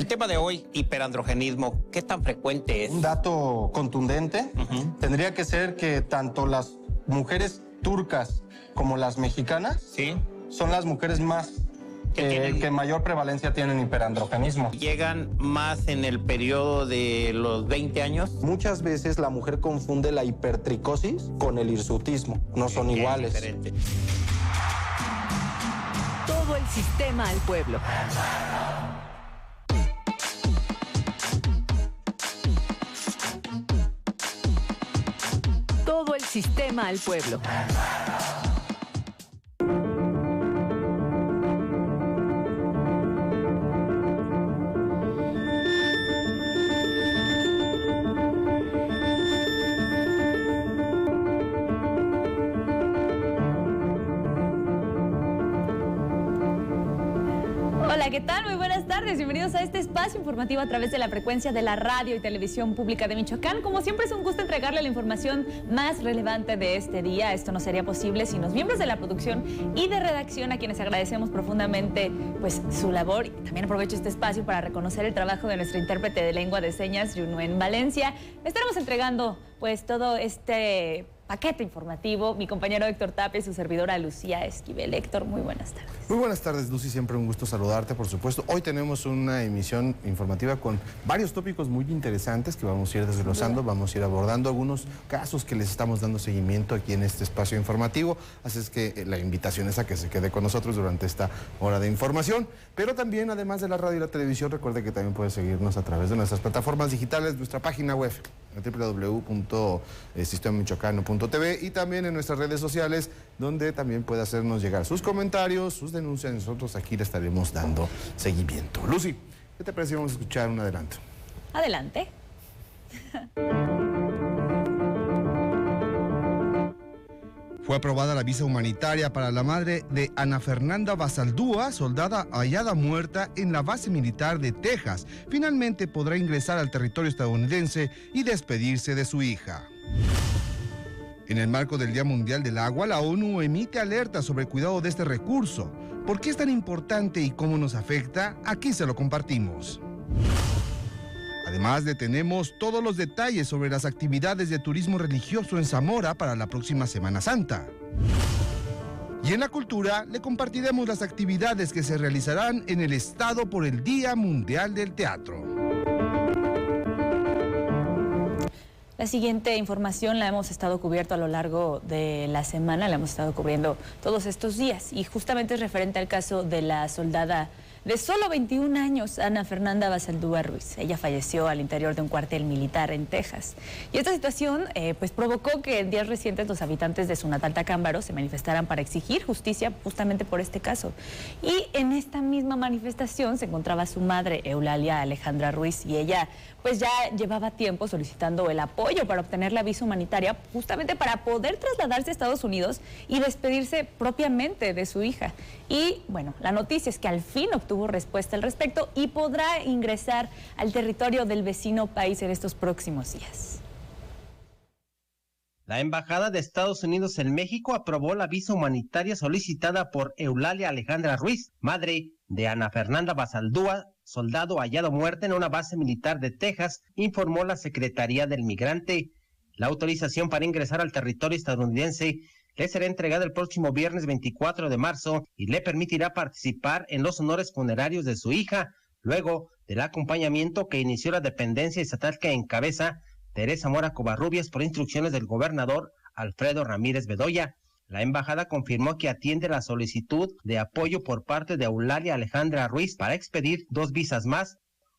El tema de hoy, hiperandrogenismo, ¿qué tan frecuente es? Un dato contundente tendría que ser que tanto las mujeres turcas como las mexicanas son las mujeres más que mayor prevalencia tienen hiperandrogenismo. ¿Llegan más en el periodo de los 20 años? Muchas veces la mujer confunde la hipertricosis con el hirsutismo. No son iguales. Diferente. Todo el sistema al pueblo. Todo el sistema al pueblo. Hola, ¿qué tal? Muy buenas tardes. Bienvenidos a este espacio informativo a través de la frecuencia de la radio y televisión pública de Michoacán. Como siempre, es un gusto entregarle la información más relevante de este día. Esto no sería posible sin los miembros de la producción y de redacción, a quienes agradecemos profundamente pues su labor. Y también aprovecho este espacio para reconocer el trabajo de nuestra intérprete de lengua de señas, Yunuen Valencia. Le estaremos entregando pues todo este paquete informativo, mi compañero Héctor Tapia y su servidora Lucía Esquivel. Héctor, muy buenas tardes. Muy buenas tardes, Lucy, siempre un gusto saludarte, por supuesto. Hoy tenemos una emisión informativa con varios tópicos muy interesantes que vamos a ir desglosando, vamos a ir abordando algunos casos que les estamos dando seguimiento aquí en este espacio informativo, así es que la invitación es a que se quede con nosotros durante esta hora de información, pero también, además de la radio y la televisión, recuerde que también puede seguirnos a través de nuestras plataformas digitales, nuestra página web, www.sistemamichoacano.tv, y también en nuestras redes sociales, donde también puede hacernos llegar sus comentarios, sus denuncias. Nosotros aquí le estaremos dando seguimiento. Lucy, ¿qué te parece? Vamos a escuchar un adelanto. Adelante. Fue aprobada la visa humanitaria para la madre de Ana Fernanda Basaldúa, soldada hallada muerta en la base militar de Texas. Finalmente podrá ingresar al territorio estadounidense y despedirse de su hija. En el marco del Día Mundial del Agua, la ONU emite alertas sobre el cuidado de este recurso. ¿Por qué es tan importante y cómo nos afecta? Aquí se lo compartimos. Además, le tenemos todos los detalles sobre las actividades de turismo religioso en Zamora para la próxima Semana Santa. Y en la cultura, le compartiremos las actividades que se realizarán en el estado por el Día Mundial del Teatro. La siguiente información la hemos estado cubierto a lo largo de la semana, la hemos estado cubriendo todos estos días, y justamente es referente al caso de la soldada de solo 21 años, Ana Fernanda Basaldúa Ruiz. Ella falleció al interior de un cuartel militar en Texas. Y esta situación pues provocó que en días recientes los habitantes de su natal Tacámbaro se manifestaran para exigir justicia justamente por este caso. Y en esta misma manifestación se encontraba su madre, Eulalia Alejandra Ruiz, y ella pues ya llevaba tiempo solicitando el apoyo para obtener la visa humanitaria, justamente para poder trasladarse a Estados Unidos y despedirse propiamente de su hija. Y bueno, la noticia es que al fin obtuvo respuesta al respecto y podrá ingresar al territorio del vecino país en estos próximos días. La Embajada de Estados Unidos en México aprobó la visa humanitaria solicitada por Eulalia Alejandra Ruiz, madre de Ana Fernanda Basaldúa, soldado hallado muerta en una base militar de Texas, informó la Secretaría del Migrante. La autorización para ingresar al territorio estadounidense le será entregada el próximo viernes 24 de marzo y le permitirá participar en los honores funerarios de su hija, luego del acompañamiento que inició la dependencia estatal que encabeza Teresa Mora Covarrubias por instrucciones del gobernador Alfredo Ramírez Bedoya. La embajada confirmó que atiende la solicitud de apoyo por parte de Eulalia Alejandra Ruiz para expedir 2 visas más,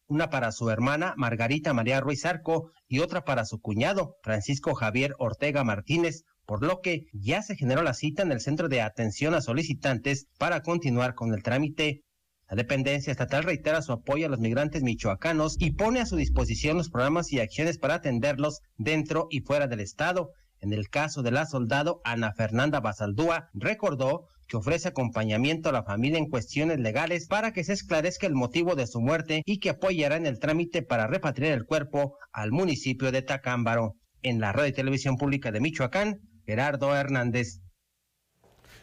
una para su hermana Margarita María Ruiz Arco y otra para su cuñado Francisco Javier Ortega Martínez, por lo que ya se generó la cita en el Centro de Atención a Solicitantes para continuar con el trámite. La dependencia estatal reitera su apoyo a los migrantes michoacanos y pone a su disposición los programas y acciones para atenderlos dentro y fuera del estado. En el caso de la soldado Ana Fernanda Basaldúa, recordó que ofrece acompañamiento a la familia en cuestiones legales para que se esclarezca el motivo de su muerte y que apoyará en el trámite para repatriar el cuerpo al municipio de Tacámbaro. En la radio y televisión pública de Michoacán, Gerardo Hernández.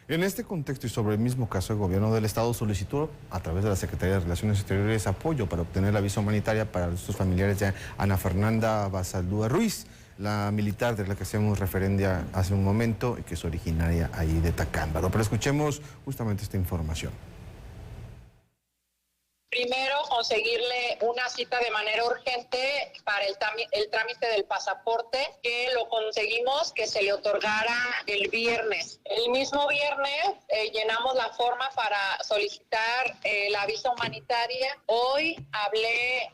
En este contexto y sobre el mismo caso, el gobierno del estado solicitó a través de la Secretaría de Relaciones Exteriores apoyo para obtener la visa humanitaria para sus familiares de Ana Fernanda Basaldúa Ruiz, la militar de la que hacemos referencia hace un momento y que es originaria ahí de Tacámbaro. Pero escuchemos justamente esta información. Primero, conseguirle una cita de manera urgente para el trámite del pasaporte, que lo conseguimos que se le otorgara el viernes. El mismo viernes llenamos la forma para solicitar la visa humanitaria. Hoy hablé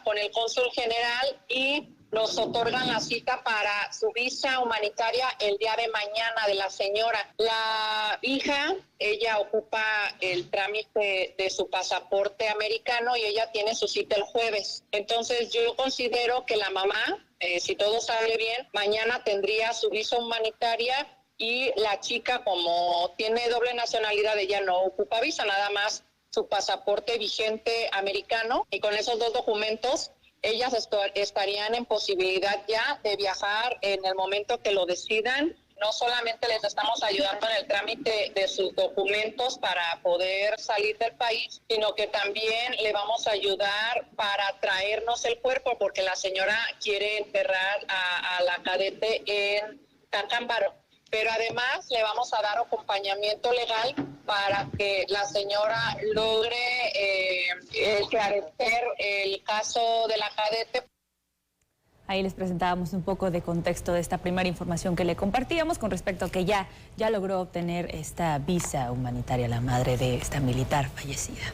con el cónsul general y nos otorgan la cita para su visa humanitaria el día de mañana de la señora. La hija, ella ocupa el trámite de su pasaporte americano y ella tiene su cita el jueves. Entonces yo considero que la mamá, si todo sale bien, mañana tendría su visa humanitaria y la chica, como tiene doble nacionalidad, ella no ocupa visa, nada más su pasaporte vigente americano, y con esos dos documentos ellas estarían en posibilidad ya de viajar en el momento que lo decidan. No solamente les estamos ayudando en el trámite de sus documentos para poder salir del país, sino que también le vamos a ayudar para traernos el cuerpo, porque la señora quiere enterrar a la cadete en Tacámbaro. Pero además le vamos a dar acompañamiento legal para que la señora logre esclarecer el caso de la cadete. Ahí les presentábamos un poco de contexto de esta primera información que le compartíamos con respecto a que ya logró obtener esta visa humanitaria la madre de esta militar fallecida.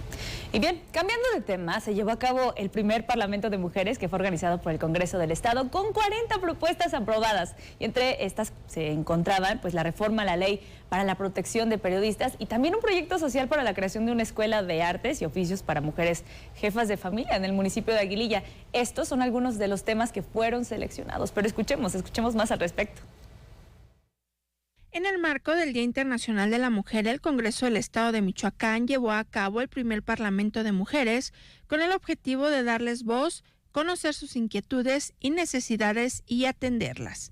Y bien, cambiando de tema, se llevó a cabo el primer Parlamento de Mujeres que fue organizado por el Congreso del Estado con 40 propuestas aprobadas. Y entre estas se encontraban pues la reforma a la ley para la protección de periodistas y también un proyecto social para la creación de una escuela de artes y oficios para mujeres jefas de familia en el municipio de Aguililla. Estos son algunos de los temas que fueron seleccionados, pero escuchemos más al respecto. En el marco del Día Internacional de la Mujer, el Congreso del Estado de Michoacán llevó a cabo el primer Parlamento de Mujeres con el objetivo de darles voz, conocer sus inquietudes y necesidades y atenderlas.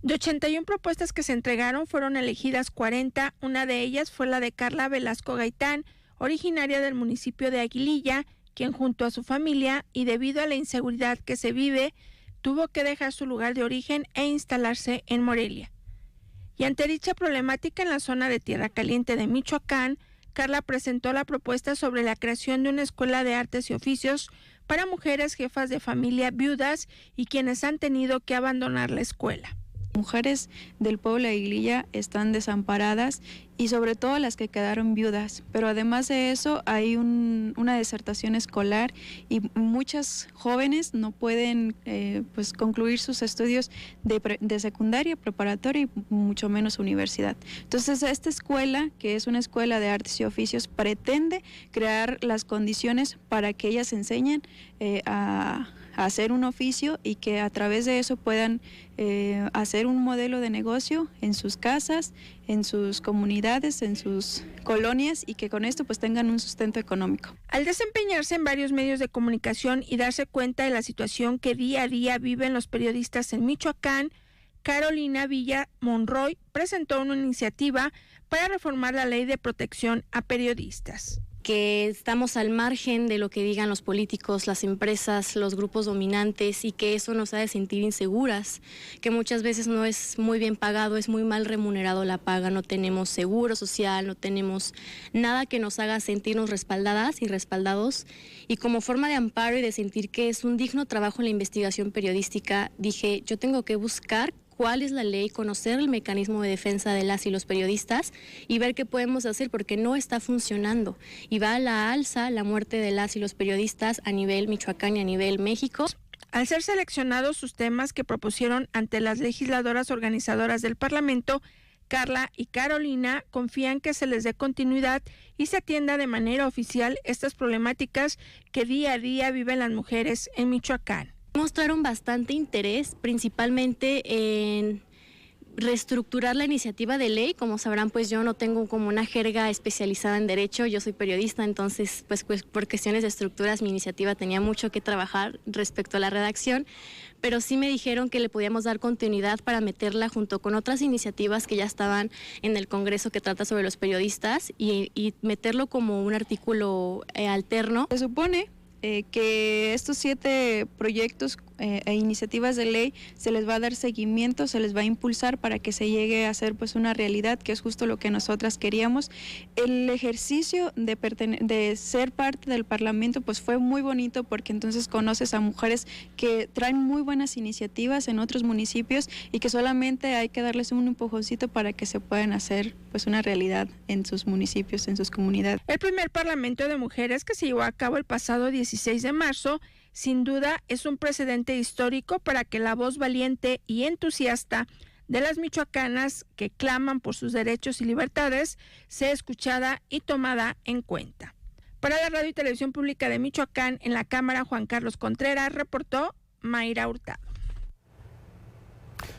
De 81 propuestas que se entregaron, fueron elegidas 40, una de ellas fue la de Carla Velasco Gaitán, originaria del municipio de Aguililla, quien junto a su familia y debido a la inseguridad que se vive, tuvo que dejar su lugar de origen e instalarse en Morelia. Y ante dicha problemática en la zona de Tierra Caliente de Michoacán, Carla presentó la propuesta sobre la creación de una escuela de artes y oficios para mujeres jefas de familia viudas y quienes han tenido que abandonar la escuela. Mujeres del pueblo de Aguililla están desamparadas y sobre todo las que quedaron viudas, pero además de eso hay una desertación escolar y muchas jóvenes no pueden concluir sus estudios de secundaria, preparatoria y mucho menos universidad. Entonces esta escuela, que es una escuela de artes y oficios, pretende crear las condiciones para que ellas enseñen a hacer un oficio y que a través de eso puedan hacer un modelo de negocio en sus casas, en sus comunidades, en sus colonias y que con esto pues tengan un sustento económico. Al desempeñarse en varios medios de comunicación y darse cuenta de la situación que día a día viven los periodistas en Michoacán, Carolina Villa Monroy presentó una iniciativa para reformar la ley de protección a periodistas. Que estamos al margen de lo que digan los políticos, las empresas, los grupos dominantes y que eso nos hace sentir inseguras, que muchas veces no es muy bien pagado, es muy mal remunerado la paga, no tenemos seguro social, no tenemos nada que nos haga sentirnos respaldadas y respaldados. Y como forma de amparo y de sentir que es un digno trabajo en la investigación periodística, dije, yo tengo que buscar cuál es la ley, conocer el mecanismo de defensa de las y los periodistas y ver qué podemos hacer porque no está funcionando. Y va a la alza la muerte de las y los periodistas a nivel Michoacán y a nivel México. Al ser seleccionados sus temas que propusieron ante las legisladoras organizadoras del Parlamento, Carla y Carolina confían que se les dé continuidad y se atienda de manera oficial estas problemáticas que día a día viven las mujeres en Michoacán. Mostraron bastante interés, principalmente en reestructurar la iniciativa de ley. Como sabrán, pues yo no tengo como una jerga especializada en derecho, yo soy periodista, entonces pues por cuestiones de estructuras mi iniciativa tenía mucho que trabajar respecto a la redacción, pero sí me dijeron que le podíamos dar continuidad para meterla junto con otras iniciativas que ya estaban en el Congreso que trata sobre los periodistas y meterlo como un artículo alterno. Se supone que estos 7 proyectos e iniciativas de ley se les va a dar seguimiento, se les va a impulsar para que se llegue a hacer pues una realidad, que es justo lo que nosotras queríamos. El ejercicio de ser parte del Parlamento pues fue muy bonito, porque entonces conoces a mujeres que traen muy buenas iniciativas en otros municipios y que solamente hay que darles un empujoncito para que se puedan hacer pues una realidad en sus municipios, en sus comunidades. El primer Parlamento de Mujeres, que se llevó a cabo el pasado 16 de marzo, sin duda es un precedente histórico para que la voz valiente y entusiasta de las michoacanas que claman por sus derechos y libertades sea escuchada y tomada en cuenta. Para la Radio y Televisión Pública de Michoacán, en la Cámara, Juan Carlos Contreras, reportó Mayra Hurtado.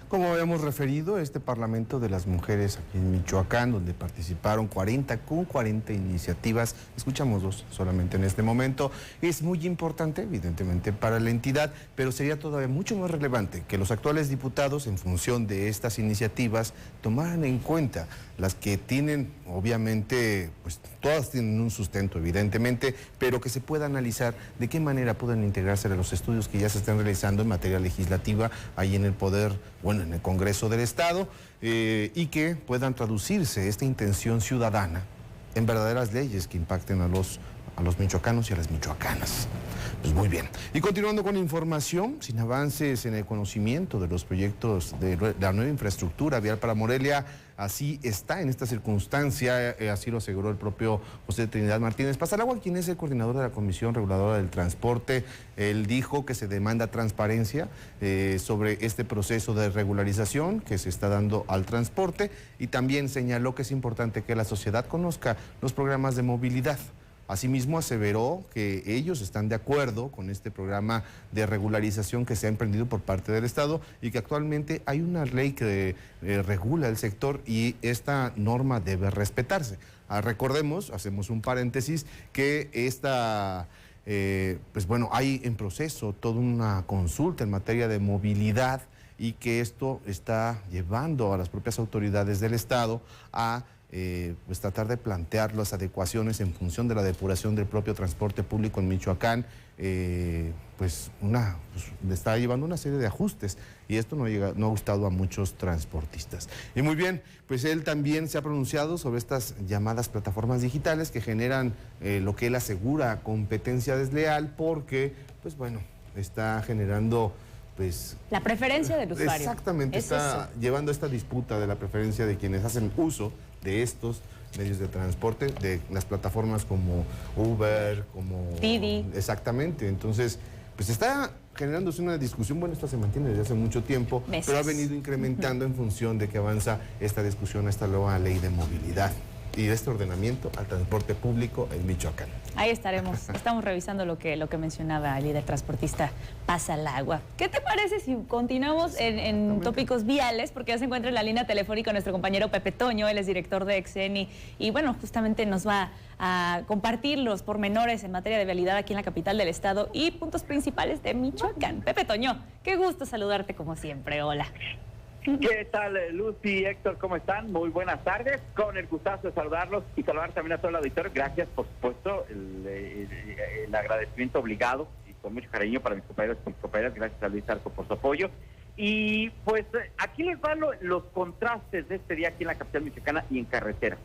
Como habíamos referido, este Parlamento de las Mujeres aquí en Michoacán, donde participaron 40 iniciativas, escuchamos 2 solamente en este momento, es muy importante, evidentemente, para la entidad, pero sería todavía mucho más relevante que los actuales diputados, en función de estas iniciativas, tomaran en cuenta las que tienen, obviamente, pues todas tienen un sustento, evidentemente, pero que se pueda analizar de qué manera pueden integrarse a los estudios que ya se están realizando en materia legislativa ahí en el Poder, bueno, en el Congreso del Estado, y que puedan traducirse esta intención ciudadana en verdaderas leyes que impacten a los michoacanos y a las michoacanas. Pues muy bien. Y continuando con información, sin avances en el conocimiento de los proyectos de la nueva infraestructura vial para Morelia, así está en esta circunstancia, así lo aseguró el propio José Trinidad Martínez Pasaragua, quien es el coordinador de la Comisión Reguladora del Transporte. Él dijo que se demanda transparencia sobre este proceso de regularización que se está dando al transporte, y también señaló que es importante que la sociedad conozca los programas de movilidad. Asimismo, aseveró que ellos están de acuerdo con este programa de regularización que se ha emprendido por parte del Estado y que actualmente hay una ley que regula el sector y esta norma debe respetarse. Recordemos, hacemos un paréntesis, que pues bueno, hay en proceso toda una consulta en materia de movilidad y que esto está llevando a las propias autoridades del Estado a pues tratar de plantear las adecuaciones en función de la depuración del propio transporte público en Michoacán. Pues está llevando una serie de ajustes y esto no ha gustado a muchos transportistas. Y muy bien, pues él también se ha pronunciado sobre estas llamadas plataformas digitales que generan lo que él asegura competencia desleal, porque, pues bueno, está generando pues la preferencia del usuario. Exactamente, está llevando esta disputa de la preferencia de quienes hacen uso de estos medios de transporte, de las plataformas como Uber, como Didi. Exactamente, entonces pues está generándose una discusión, bueno, esto se mantiene desde hace mucho tiempo, pero ha venido incrementando en función de que avanza esta discusión, esta nueva ley de movilidad y de este ordenamiento al transporte público en Michoacán. Ahí estaremos, estamos revisando lo que mencionaba el líder transportista Pasaragua. ¿Qué te parece si continuamos en tópicos viales? Porque ya se encuentra en la línea telefónica nuestro compañero Pepe Toño, él es director de Exeni, y bueno, justamente nos va a compartir los pormenores en materia de vialidad aquí en la capital del estado y puntos principales de Michoacán. Pepe Toño, qué gusto saludarte como siempre, hola. ¿Qué tal, Lucy, Héctor? ¿Cómo están? Muy buenas tardes. Con el gustazo de saludarlos y saludar también a todo el auditorio. Gracias, por supuesto, el agradecimiento obligado y con mucho cariño para mis compañeros y mis compañeras. Gracias a Luis Arco por su apoyo. Y pues aquí les van los contrastes de este día aquí en la capital michoacana y en carreteras.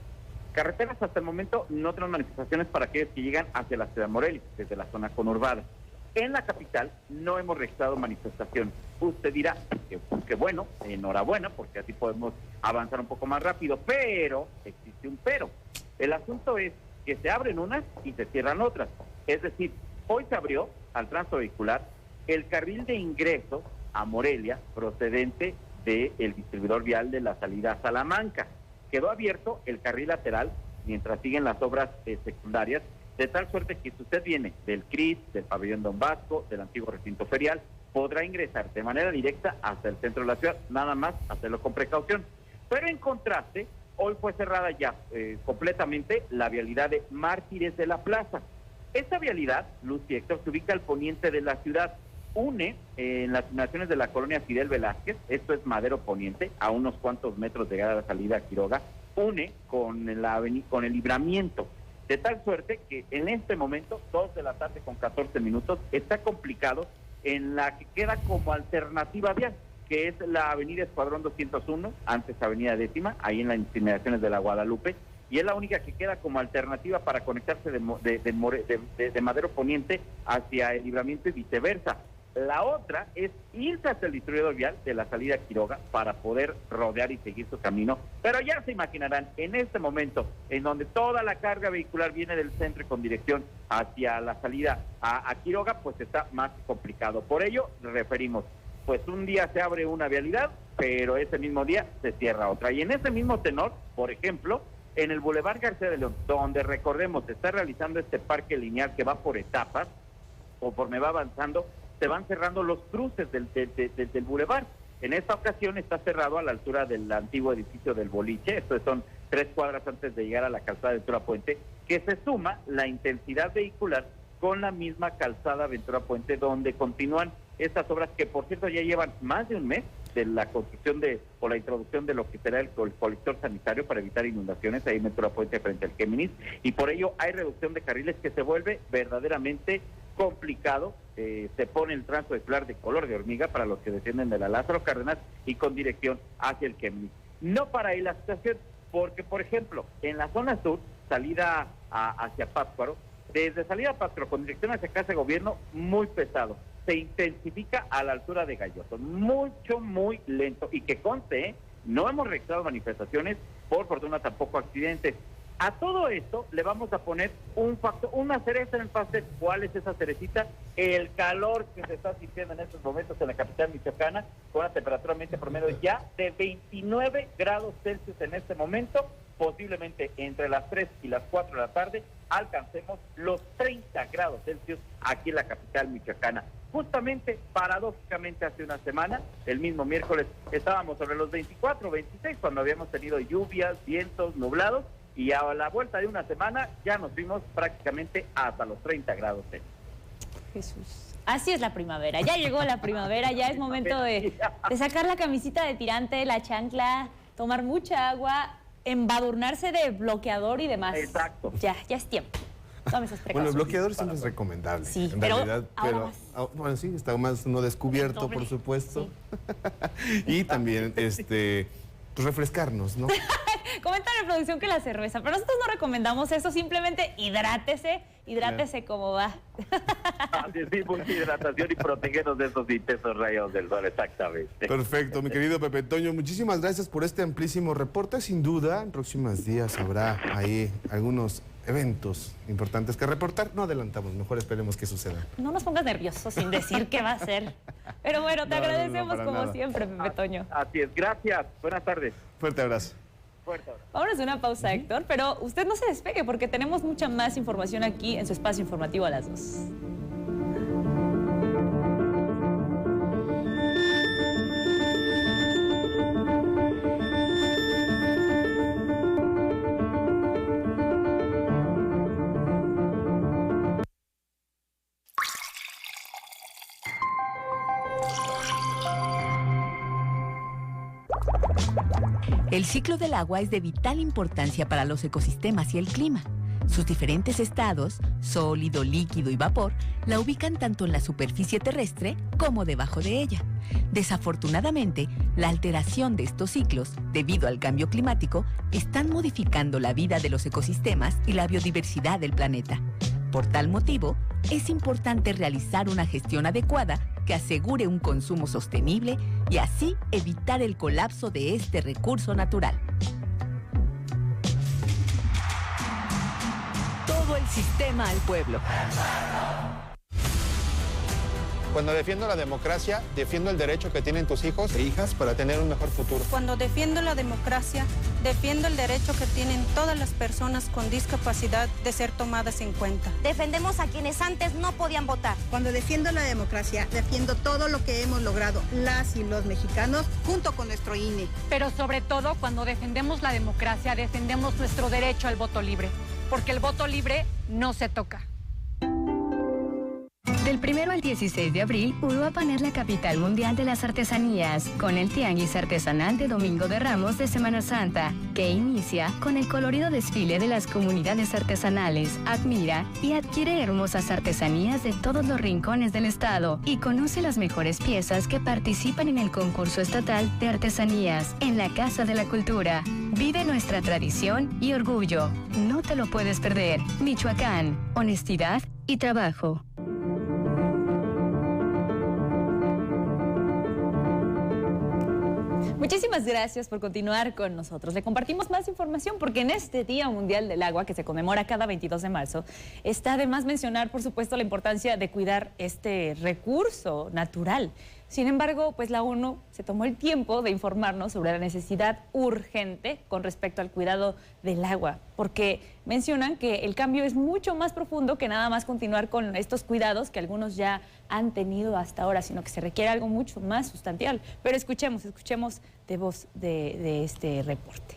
Carreteras hasta el momento no tenemos manifestaciones para aquellos que llegan hacia la ciudad de Morelia, desde la zona conurbada. En la capital no hemos registrado manifestaciones. Usted dirá que bueno, enhorabuena, porque así podemos avanzar un poco más rápido, pero existe un pero. El asunto es que se abren unas y se cierran otras. Es decir, hoy se abrió al tránsito vehicular el carril de ingreso a Morelia procedente del distribuidor vial de la salida a Salamanca. Quedó abierto el carril lateral mientras siguen las obras secundarias, de tal suerte que si usted viene del CRIS, del Pabellón Don Vasco, del antiguo recinto ferial, podrá ingresar de manera directa hasta el centro de la ciudad, nada más hacerlo con precaución. Pero en contraste, hoy fue cerrada ya completamente la vialidad de Mártires de la Plaza. Esta vialidad, Luz y Héctor, se ubica al poniente de la ciudad, une en las inmediaciones de la colonia Fidel Velázquez, esto es Madero Poniente, a unos cuantos metros de llegar a la salida a Quiroga, une con el Libramiento, de tal suerte que en este momento, 2 de la tarde con 14 minutos, está complicado en la que queda como alternativa vial, que es la avenida Escuadrón 201, antes avenida Décima, ahí en las inmediaciones de la Guadalupe, y es la única que queda como alternativa para conectarse de Madero Poniente hacia el Libramiento y viceversa. La otra es irse hasta el distribuidor vial de la salida a Quiroga para poder rodear y seguir su camino. Pero ya se imaginarán, en este momento, en donde toda la carga vehicular viene del centro y con dirección hacia la salida a Quiroga, pues está más complicado. Por ello, referimos, pues un día se abre una vialidad, pero ese mismo día se cierra otra. Y en ese mismo tenor, por ejemplo, en el Boulevard García de León, donde recordemos se está realizando este parque lineal que va por etapas, conforme va avanzando, se van cerrando los cruces del bulevar. En esta ocasión está cerrado a la altura del antiguo edificio del boliche, esto son 3 cuadras antes de llegar a la calzada Ventura Puente, que se suma la intensidad vehicular con la misma calzada Ventura Puente, donde continúan estas obras que, por cierto, ya llevan más de un mes de la construcción o la introducción de lo que será el colector sanitario para evitar inundaciones ahí en Ventura Puente frente al Géminis, y por ello hay reducción de carriles que se vuelve verdaderamente complicado. Se pone el tránsito vehicular de color de hormiga para los que descienden de la Lázaro Cárdenas y con dirección hacia el Géminis. No para ahí la situación, porque, por ejemplo, en la zona sur, salida hacia Pátzcuaro, desde salida a Pátzcuaro con dirección hacia Casa de Gobierno, muy pesado. Se intensifica a la altura de Galloso, muy lento, y que conste, no hemos registrado manifestaciones, por fortuna tampoco accidentes. A todo esto le vamos a poner un factor, una cereza en el pastel. ¿Cuál es esa cerecita? El calor que se está sintiendo en estos momentos en la capital michoacana, con una temperatura ambiente promedio ya de 29 grados Celsius en este momento. Posiblemente entre las 3 y las 4 de la tarde alcancemos los 30 grados Celsius aquí en la capital michoacana. Justamente, paradójicamente, hace una semana, el mismo miércoles, estábamos sobre los 24, 26, cuando habíamos tenido lluvias, vientos, nublados, y a la vuelta de una semana ya nos fuimos prácticamente hasta los 30 grados Celsius. Jesús. Así es la primavera, ya llegó la primavera, ya es momento de sacar la camisita de tirante, la chancla, tomar mucha agua, embadurnarse de bloqueador y demás. Exacto. Ya es tiempo. Tome esas precauciones. Bueno, el bloqueador siempre es recomendable. Sí, en pero realidad, ahora bueno, sí, está más no descubierto, por supuesto. Sí. Y también, pues refrescarnos, ¿no? Comentan en producción que la cerveza, pero nosotros no recomendamos eso, simplemente hidrátese como va. Sí, mucha hidratación y protegernos de esos intensos rayos del sol, exactamente. Perfecto, mi querido Pepe Toño, muchísimas gracias por este amplísimo reporte. Sin duda, en próximos días habrá ahí algunos eventos importantes que reportar. No adelantamos, mejor esperemos que suceda. No nos pongas nerviosos sin decir qué va a ser. Pero bueno, te agradecemos como siempre, Pepe Toño. Así es, gracias. Buenas tardes. Fuerte abrazo. Vámonos a una pausa, Héctor, pero usted no se despegue porque tenemos mucha más información aquí en su espacio informativo a las 2. El ciclo del agua es de vital importancia para los ecosistemas y el clima. Sus diferentes estados, sólido, líquido y vapor, la ubican tanto en la superficie terrestre como debajo de ella. Desafortunadamente, la alteración de estos ciclos, debido al cambio climático, están modificando la vida de los ecosistemas y la biodiversidad del planeta. Por tal motivo, es importante realizar una gestión adecuada que asegure un consumo sostenible y así evitar el colapso de este recurso natural. Todo el sistema al pueblo. Cuando defiendo la democracia, defiendo el derecho que tienen tus hijos e hijas para tener un mejor futuro. Cuando defiendo la democracia, defiendo el derecho que tienen todas las personas con discapacidad de ser tomadas en cuenta. Defendemos a quienes antes no podían votar. Cuando defiendo la democracia, defiendo todo lo que hemos logrado las y los mexicanos junto con nuestro INE. Pero sobre todo, cuando defendemos la democracia, defendemos nuestro derecho al voto libre, porque el voto libre no se toca. Del 1 al 16 de abril, Uruapan es la capital mundial de las artesanías, con el Tianguis Artesanal de Domingo de Ramos de Semana Santa, que inicia con el colorido desfile de las comunidades artesanales. Admira y adquiere hermosas artesanías de todos los rincones del estado y conoce las mejores piezas que participan en el concurso estatal de artesanías en la Casa de la Cultura. Vive nuestra tradición y orgullo. No te lo puedes perder. Michoacán, honestidad y trabajo. Muchísimas gracias por continuar con nosotros. Le compartimos más información porque en este Día Mundial del Agua, que se conmemora cada 22 de marzo, está de más mencionar, por supuesto, la importancia de cuidar este recurso natural. Sin embargo, pues la ONU se tomó el tiempo de informarnos sobre la necesidad urgente con respecto al cuidado del agua, porque mencionan que el cambio es mucho más profundo que nada más continuar con estos cuidados que algunos ya han tenido hasta ahora, sino que se requiere algo mucho más sustancial. Pero escuchemos de voz de este reporte.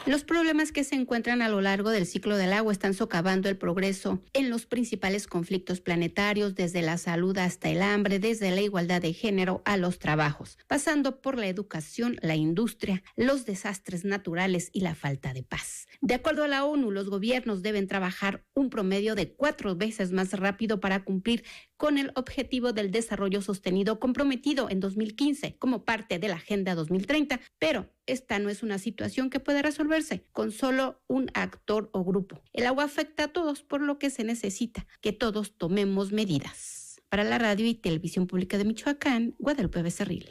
Los problemas que se encuentran a lo largo del ciclo del agua están socavando el progreso en los principales conflictos planetarios, desde la salud hasta el hambre, desde la igualdad de género a los trabajos, pasando por la educación, la industria, los desastres naturales y la falta de paz. De acuerdo a la ONU, los gobiernos deben trabajar un promedio de 4 veces más rápido para cumplir con el objetivo del desarrollo sostenido comprometido en 2015 como parte de la Agenda 2030, pero esta no es una situación que puede resolverse con solo un actor o grupo. El agua afecta a todos, por lo que se necesita que todos tomemos medidas. Para la Radio y Televisión Pública de Michoacán, Guadalupe Becerril.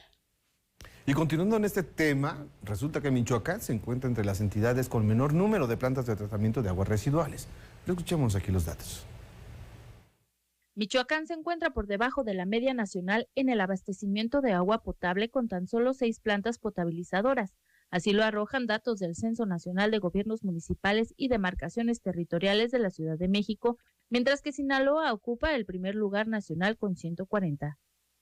Y continuando en este tema, resulta que Michoacán se encuentra entre las entidades con menor número de plantas de tratamiento de aguas residuales. Escuchemos aquí los datos. Michoacán se encuentra por debajo de la media nacional en el abastecimiento de agua potable con tan solo 6 plantas potabilizadoras. Así lo arrojan datos del Censo Nacional de Gobiernos Municipales y Demarcaciones Territoriales de la Ciudad de México, mientras que Sinaloa ocupa el primer lugar nacional con 140.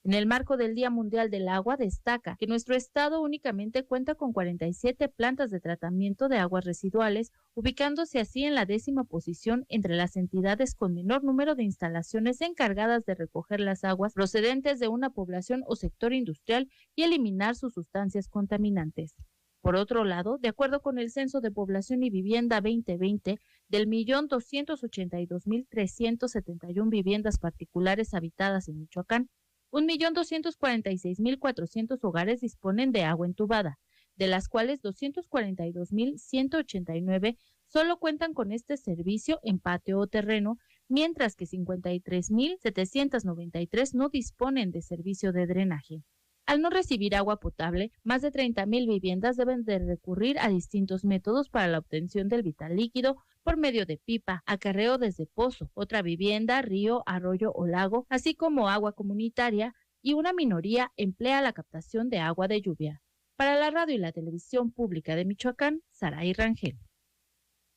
En el marco del Día Mundial del Agua, destaca que nuestro estado únicamente cuenta con 47 plantas de tratamiento de aguas residuales, ubicándose así en la 10ª posición entre las entidades con menor número de instalaciones encargadas de recoger las aguas procedentes de una población o sector industrial y eliminar sus sustancias contaminantes. Por otro lado, de acuerdo con el Censo de Población y Vivienda 2020, del 1.282.371 viviendas particulares habitadas en Michoacán, 1.246.400 hogares disponen de agua entubada, de las cuales 242.189 solo cuentan con este servicio en patio o terreno, mientras que 53.793 no disponen de servicio de drenaje. Al no recibir agua potable, más de 30.000 viviendas deben de recurrir a distintos métodos para la obtención del vital líquido por medio de pipa, acarreo desde pozo, otra vivienda, río, arroyo o lago, así como agua comunitaria, y una minoría emplea la captación de agua de lluvia. Para la Radio y la Televisión Pública de Michoacán, Saray Rangel.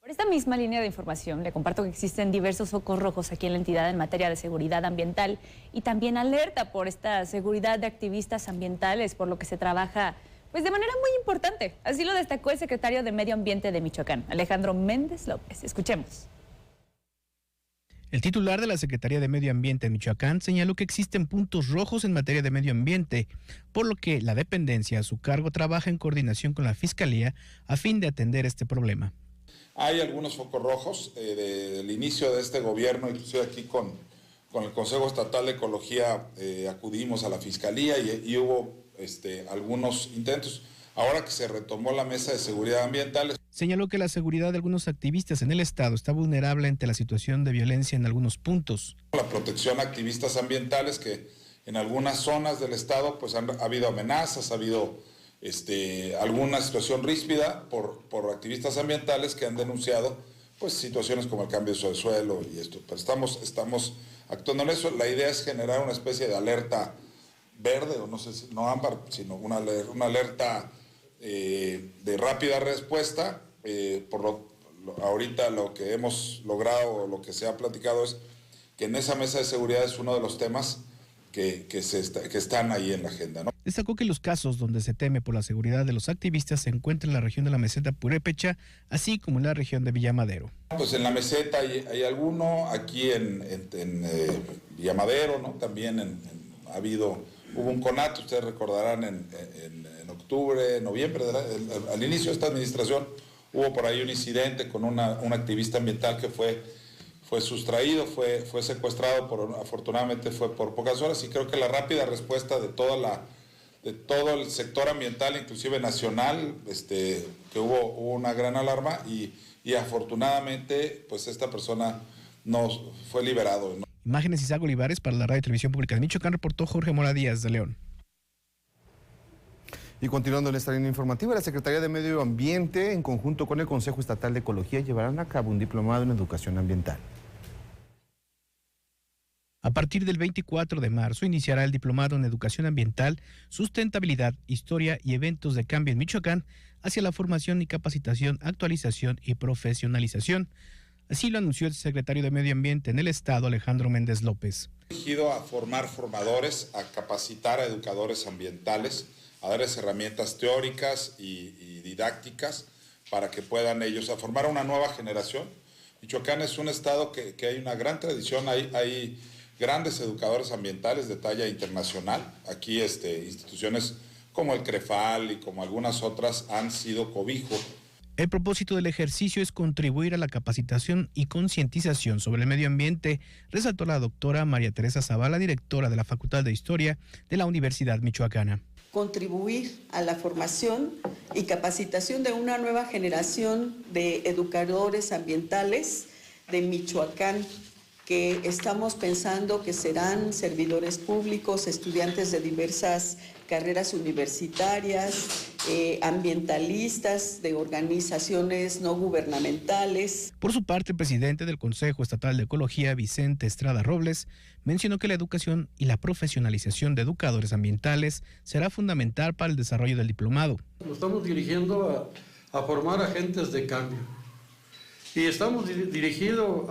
Por esta misma línea de información, le comparto que existen diversos focos rojos aquí en la entidad en materia de seguridad ambiental y también alerta por esta seguridad de activistas ambientales, por lo que se trabaja pues de manera muy importante. Así lo destacó el secretario de Medio Ambiente de Michoacán, Alejandro Méndez López. Escuchemos. El titular de la Secretaría de Medio Ambiente de Michoacán señaló que existen puntos rojos en materia de medio ambiente, por lo que la dependencia a su cargo trabaja en coordinación con la Fiscalía a fin de atender este problema. Hay algunos focos rojos del inicio de este gobierno, inclusive aquí con el Consejo Estatal de Ecología acudimos a la Fiscalía y hubo algunos intentos. Ahora que se retomó la mesa de seguridad ambiental. Señaló que la seguridad de algunos activistas en el estado está vulnerable ante la situación de violencia en algunos puntos. La protección a activistas ambientales que en algunas zonas del estado pues ha habido amenazas, ha habido alguna situación ríspida por activistas ambientales que han denunciado pues situaciones como el cambio de uso de suelo y esto. Pero estamos actuando en eso. La idea es generar una especie de alerta verde, o no sé si, no ámbar, sino una alerta de rápida respuesta. Ahorita lo que hemos logrado, lo que se ha platicado es que en esa mesa de seguridad es uno de los temas que están ahí en la agenda, ¿no? Destacó que los casos donde se teme por la seguridad de los activistas se encuentran en la región de la Meseta Purépecha, así como en la región de Villamadero. Pues en la Meseta hay alguno, aquí en Villamadero, ¿no? También hubo un conato, ustedes recordarán, en octubre, noviembre, al inicio de esta administración, hubo por ahí un incidente con un activista ambiental que fue sustraído, fue secuestrado, afortunadamente fue por pocas horas, y creo que la rápida respuesta de todo el sector ambiental, inclusive nacional, que hubo una gran alarma y afortunadamente pues esta persona fue liberado, ¿no? Imágenes Isaac Olivares para la Radio y Televisión Pública de Michoacán, reportó Jorge Mora Díaz de León. Y continuando en esta línea informativa, la Secretaría de Medio Ambiente, en conjunto con el Consejo Estatal de Ecología, llevarán a cabo un diplomado en educación ambiental. A partir del 24 de marzo iniciará el diplomado en Educación Ambiental, Sustentabilidad, Historia y Eventos de Cambio en Michoacán hacia la formación y capacitación, actualización y profesionalización. Así lo anunció el secretario de Medio Ambiente en el Estado, Alejandro Méndez López. Dirigido a formar formadores, a capacitar a educadores ambientales, a darles herramientas teóricas y didácticas para que puedan ellos a formar una nueva generación. Michoacán es un estado que hay una gran tradición, hay grandes educadores ambientales de talla internacional. Aquí instituciones como el CREFAL y como algunas otras han sido cobijo. El propósito del ejercicio es contribuir a la capacitación y concientización sobre el medio ambiente, resaltó la doctora María Teresa Zavala, directora de la Facultad de Historia de la Universidad Michoacana. Contribuir a la formación y capacitación de una nueva generación de educadores ambientales de Michoacán, que estamos pensando que serán servidores públicos, estudiantes de diversas carreras universitarias, ambientalistas de organizaciones no gubernamentales. Por su parte, el presidente del Consejo Estatal de Ecología, Vicente Estrada Robles, mencionó que la educación y la profesionalización de educadores ambientales será fundamental para el desarrollo del diplomado. Nos estamos dirigiendo a formar agentes de cambio. Y estamos dirigidos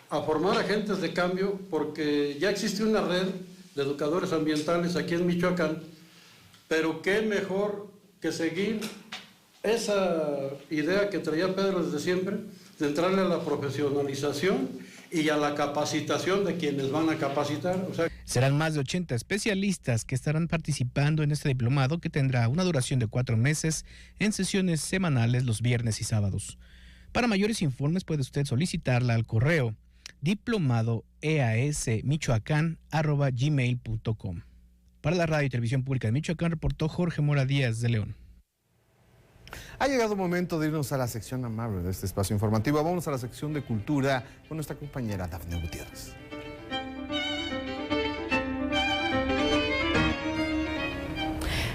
a formar agentes de cambio porque ya existe una red de educadores ambientales aquí en Michoacán, pero qué mejor que seguir esa idea que traía Pedro desde siempre, de entrarle a la profesionalización y a la capacitación de quienes van a capacitar. Serán más de 80 especialistas que estarán participando en este diplomado, que tendrá una duración de 4 meses en sesiones semanales los viernes y sábados. Para mayores informes puede usted solicitarla al correo diplomadoeasmichoacán@gmail.com. Para la Radio y Televisión Pública de Michoacán, reportó Jorge Mora Díaz de León. Ha llegado el momento de irnos a la sección amable de este espacio informativo. Vamos a la sección de cultura con nuestra compañera Dafne Gutiérrez.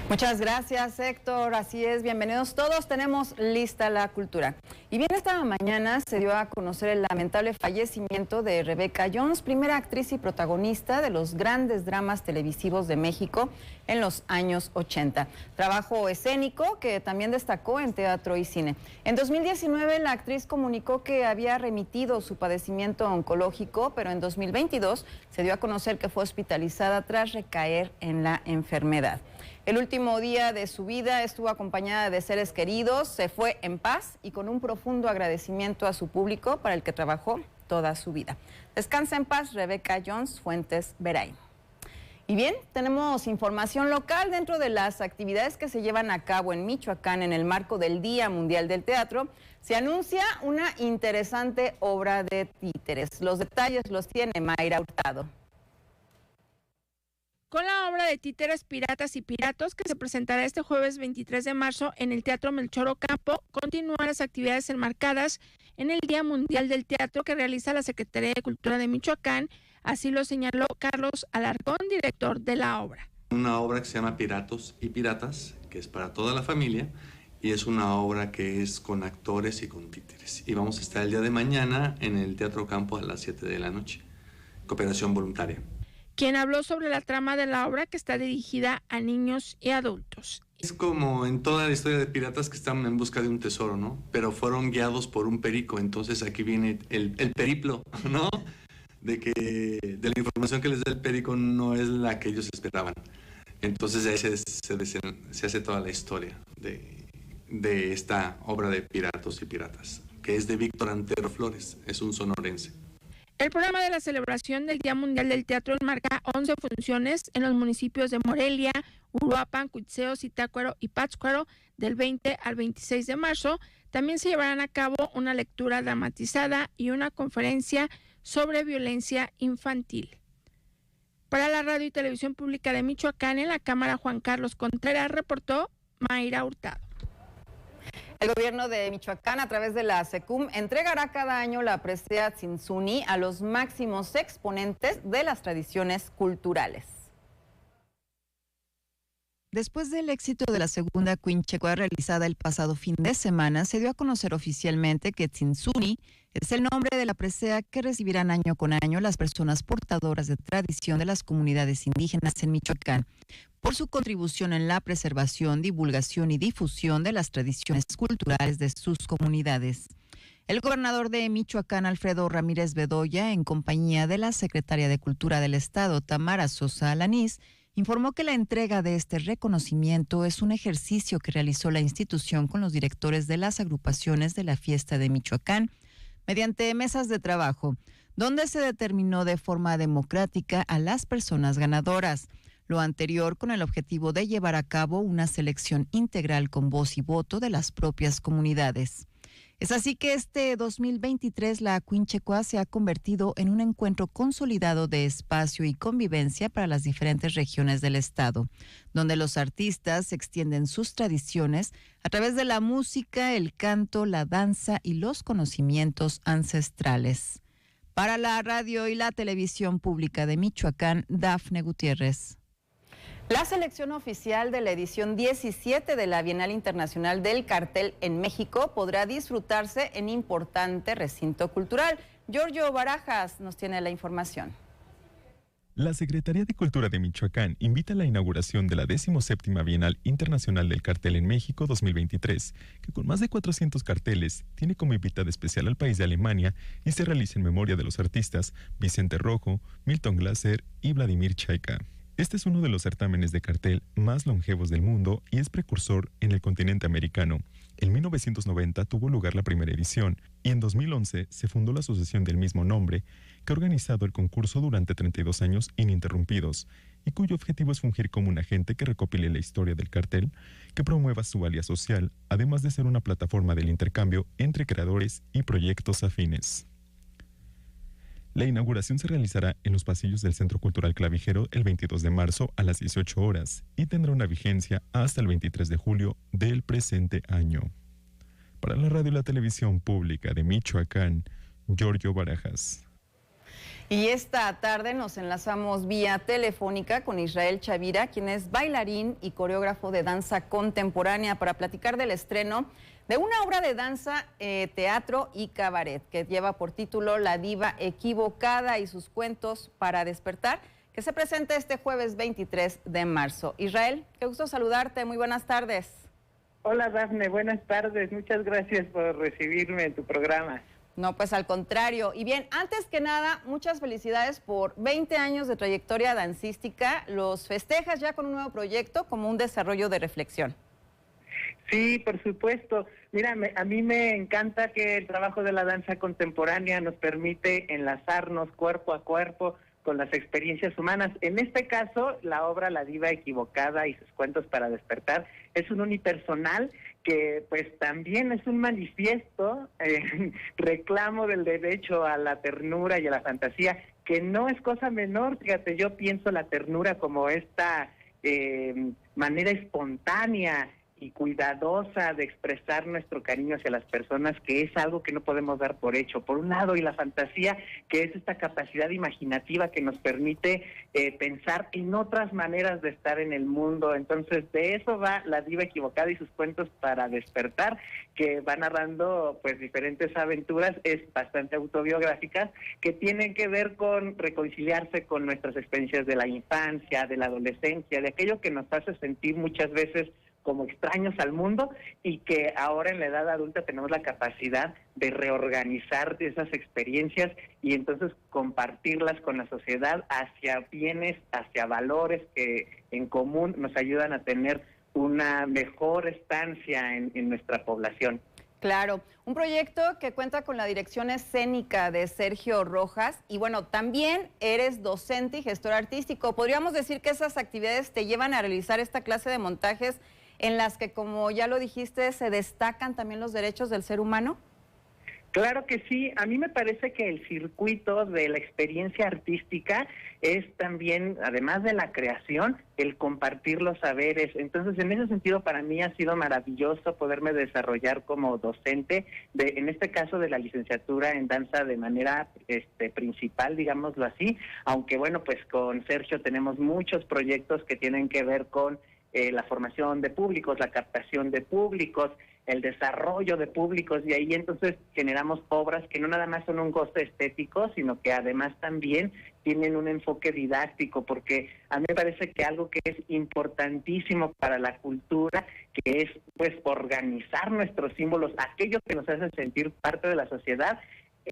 Muchas gracias, Héctor. Así es, bienvenidos todos. Tenemos lista la cultura. Y bien, esta mañana se dio a conocer el lamentable fallecimiento de Rebecca Jones, primera actriz y protagonista de los grandes dramas televisivos de México en los años 80. Trabajo escénico que también destacó en teatro y cine. En 2019, la actriz comunicó que había remitido su padecimiento oncológico, pero en 2022 se dio a conocer que fue hospitalizada tras recaer en la enfermedad. El último día de su vida estuvo acompañada de seres queridos, se fue en paz y con un profundo agradecimiento a su público para el que trabajó toda su vida. Descansa en paz, Rebecca Jones Fuentes Veray. Y bien, tenemos información local dentro de las actividades que se llevan a cabo en Michoacán en el marco del Día Mundial del Teatro. Se anuncia una interesante obra de títeres. Los detalles los tiene Mayra Hurtado. Con la obra de títeres Piratas y Piratos, que se presentará este jueves 23 de marzo en el Teatro Melchor Ocampo, continúan las actividades enmarcadas en el Día Mundial del Teatro que realiza la Secretaría de Cultura de Michoacán. Así lo señaló Carlos Alarcón, director de la obra. Una obra que se llama Piratos y Piratas, que es para toda la familia, y es una obra que es con actores y con títeres. Y vamos a estar el día de mañana en el Teatro Ocampo a las 7 de la noche. cooperación voluntaria. Quien habló sobre la trama de la obra, que está dirigida a niños y adultos. Es como en toda la historia de piratas que están en busca de un tesoro, ¿no? Pero fueron guiados por un perico, entonces aquí viene el periplo, ¿no? De la información que les da el perico no es la que ellos esperaban. Entonces ahí se hace toda la historia de esta obra de Piratos y Piratas, que es de Víctor Antero Flores, es un sonorense. El programa de la celebración del Día Mundial del Teatro marca 11 funciones en los municipios de Morelia, Uruapan, Cuitzeo, Zitácuaro y Pátzcuaro del 20 al 26 de marzo. También se llevarán a cabo una lectura dramatizada y una conferencia sobre violencia infantil. Para la Radio y Televisión Pública de Michoacán, en la Cámara Juan Carlos Contreras, reportó Mayra Hurtado. El gobierno de Michoacán, a través de la SECUM, entregará cada año la presea Tzintzuni a los máximos exponentes de las tradiciones culturales. Después del éxito de la segunda Quinchecua realizada el pasado fin de semana, se dio a conocer oficialmente que Tzintzuni es el nombre de la presea que recibirán año con año las personas portadoras de tradición de las comunidades indígenas en Michoacán, por su contribución en la preservación, divulgación y difusión de las tradiciones culturales de sus comunidades. El gobernador de Michoacán, Alfredo Ramírez Bedoya, en compañía de la secretaria de Cultura del Estado, Tamara Sosa Alanís, informó que la entrega de este reconocimiento es un ejercicio que realizó la institución con los directores de las agrupaciones de la fiesta de Michoacán mediante mesas de trabajo, donde se determinó de forma democrática a las personas ganadoras. Lo anterior con el objetivo de llevar a cabo una selección integral con voz y voto de las propias comunidades. Es así que este 2023 la Quinchecua se ha convertido en un encuentro consolidado de espacio y convivencia para las diferentes regiones del estado, donde los artistas extienden sus tradiciones a través de la música, el canto, la danza y los conocimientos ancestrales. Para la Radio y la Televisión Pública de Michoacán, Dafne Gutiérrez. La selección oficial de la edición 17 de la Bienal Internacional del Cartel en México podrá disfrutarse en importante recinto cultural. Giorgio Barajas nos tiene la información. La Secretaría de Cultura de Michoacán invita a la inauguración de la 17ª Bienal Internacional del Cartel en México 2023, que con más de 400 carteles tiene como invitada especial al país de Alemania y se realiza en memoria de los artistas Vicente Rojo, Milton Glaser y Vladimir Chaika. Este es uno de los certámenes de cartel más longevos del mundo y es precursor en el continente americano. En 1990 tuvo lugar la primera edición y en 2011 se fundó la asociación del mismo nombre, que ha organizado el concurso durante 32 años ininterrumpidos y cuyo objetivo es fungir como un agente que recopile la historia del cartel, que promueva su valía social, además de ser una plataforma del intercambio entre creadores y proyectos afines. La inauguración se realizará en los pasillos del Centro Cultural Clavijero el 22 de marzo a las 18 horas y tendrá una vigencia hasta el 23 de julio del presente año. Para la Radio y la Televisión Pública de Michoacán, Giorgio Barajas. Y esta tarde nos enlazamos vía telefónica con Israel Chavira, quien es bailarín y coreógrafo de danza contemporánea, para platicar del estreno de una obra de danza, teatro y cabaret que lleva por título La Diva Equivocada y sus cuentos para despertar, que se presenta este jueves 23 de marzo. Israel, qué gusto saludarte, muy buenas tardes. Hola Dafne, buenas tardes, muchas gracias por recibirme en tu programa. No, pues al contrario. Y bien, antes que nada, muchas felicidades por 20 años de trayectoria dancística. Los festejas ya con un nuevo proyecto como un desarrollo de reflexión. Sí, por supuesto. Mira, a mí me encanta que el trabajo de la danza contemporánea nos permite enlazarnos cuerpo a cuerpo con las experiencias humanas. En este caso, la obra La Diva Equivocada y sus cuentos para despertar es un unipersonal que pues también es un manifiesto, reclamo del derecho a la ternura y a la fantasía, que no es cosa menor. Fíjate, yo pienso la ternura como esta manera espontánea y cuidadosa de expresar nuestro cariño hacia las personas, que es algo que no podemos dar por hecho, por un lado, y la fantasía, que es esta capacidad imaginativa que nos permite pensar en otras maneras de estar en el mundo. Entonces, de eso va La Diva Equivocada y sus cuentos para despertar, que va narrando pues diferentes aventuras, es bastante autobiográficas, que tienen que ver con reconciliarse con nuestras experiencias de la infancia, de la adolescencia, de aquello que nos hace sentir muchas veces como extraños al mundo, y que ahora en la edad adulta tenemos la capacidad de reorganizar esas experiencias y entonces compartirlas con la sociedad hacia bienes, hacia valores que en común nos ayudan a tener una mejor estancia en nuestra población. Claro, un proyecto que cuenta con la dirección escénica de Sergio Rojas y bueno, también eres docente y gestor artístico. ¿Podríamos decir que esas actividades te llevan a realizar esta clase de montajes en las que, como ya lo dijiste, se destacan también los derechos del ser humano? Claro que sí, a mí me parece que el circuito de la experiencia artística es también, además de la creación, el compartir los saberes. Entonces, en ese sentido, para mí ha sido maravilloso poderme desarrollar como docente, en este caso de la licenciatura en danza de manera principal, digámoslo así, aunque bueno, pues con Sergio tenemos muchos proyectos que tienen que ver con la formación de públicos, la captación de públicos, el desarrollo de públicos, y ahí entonces generamos obras que no nada más son un goce estético, sino que además también tienen un enfoque didáctico, porque a mí me parece que algo que es importantísimo para la cultura, que es pues organizar nuestros símbolos, aquellos que nos hacen sentir parte de la sociedad,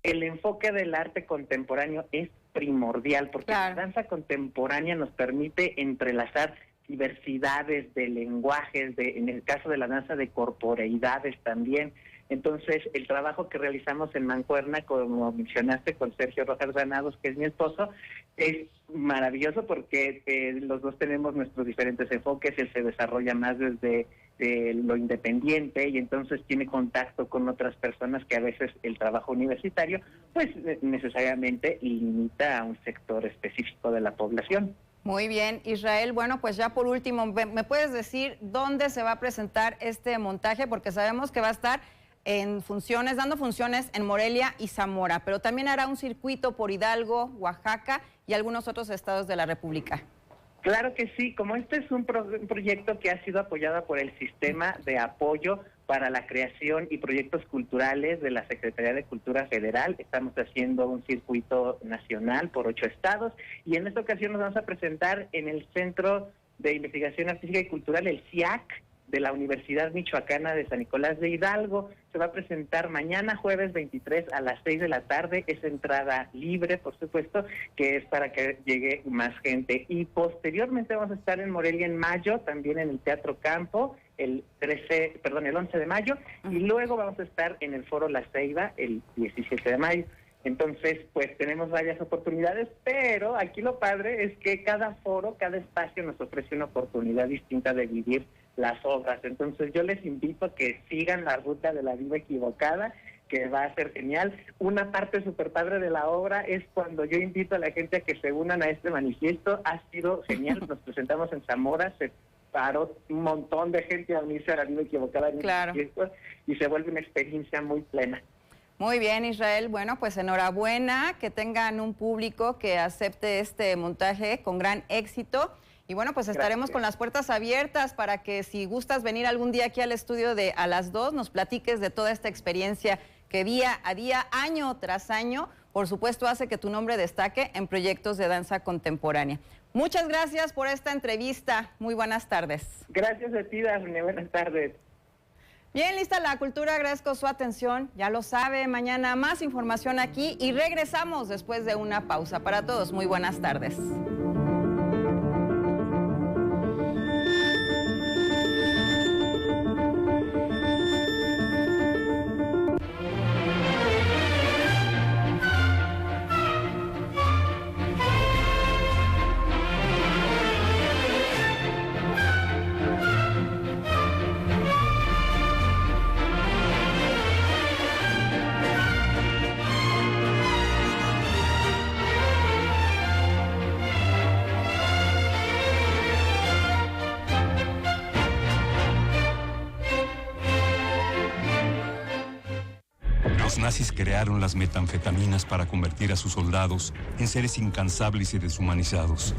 el enfoque del arte contemporáneo es primordial, porque la danza contemporánea nos permite entrelazar diversidades de lenguajes, en el caso de la danza, de corporeidades también. Entonces, el trabajo que realizamos en Mancuerna, como mencionaste, con Sergio Rojas Granados, que es mi esposo, es maravilloso porque los dos tenemos nuestros diferentes enfoques. Él se desarrolla más desde lo independiente y entonces tiene contacto con otras personas que a veces el trabajo universitario pues necesariamente limita a un sector específico de la población. Muy bien, Israel. Bueno, pues ya por último, ¿me puedes decir dónde se va a presentar este montaje? Porque sabemos que va a estar en funciones, dando funciones en Morelia y Zamora, pero también hará un circuito por Hidalgo, Oaxaca y algunos otros estados de la República. Claro que sí, como este es un proyecto que ha sido apoyado por el Sistema de Apoyo para la Creación y Proyectos Culturales de la Secretaría de Cultura Federal, estamos haciendo un circuito nacional por 8 estados y en esta ocasión nos vamos a presentar en el Centro de Investigación Artística y Cultural, el CIAC, de la Universidad Michoacana de San Nicolás de Hidalgo. Se va a presentar mañana, jueves 23 a las 6 de la tarde. Es entrada libre, por supuesto, que es para que llegue más gente. Y posteriormente vamos a estar en Morelia en mayo, también en el Teatro Campo, el 11 de mayo. Y luego vamos a estar en el Foro La Ceiba el 17 de mayo. Entonces, pues tenemos varias oportunidades, pero aquí lo padre es que cada foro, cada espacio nos ofrece una oportunidad distinta de vivir las obras. Entonces yo les invito a que sigan la ruta de La Diva Equivocada, que va a ser genial. Una parte súper padre de la obra es cuando yo invito a la gente a que se unan a este manifiesto. Ha sido genial, nos presentamos en Zamora, se paró un montón de gente a unirse a La Diva Equivocada en el manifiesto y se vuelve una experiencia muy plena. Muy bien, Israel. Bueno, pues enhorabuena, que tengan un público que acepte este montaje con gran éxito. Y bueno, pues estaremos con las puertas abiertas para que si gustas venir algún día aquí al estudio de A las 2, nos platiques de toda esta experiencia que día a día, año tras año, por supuesto, hace que tu nombre destaque en proyectos de danza contemporánea. Muchas gracias por esta entrevista. Muy buenas tardes. Gracias a ti, Dafne. Buenas tardes. Bien, lista la cultura, agradezco su atención. Ya lo sabe, mañana más información aquí y regresamos después de una pausa. Para todos, muy buenas tardes. Los nazis crearon las metanfetaminas para convertir a sus soldados en seres incansables y deshumanizados.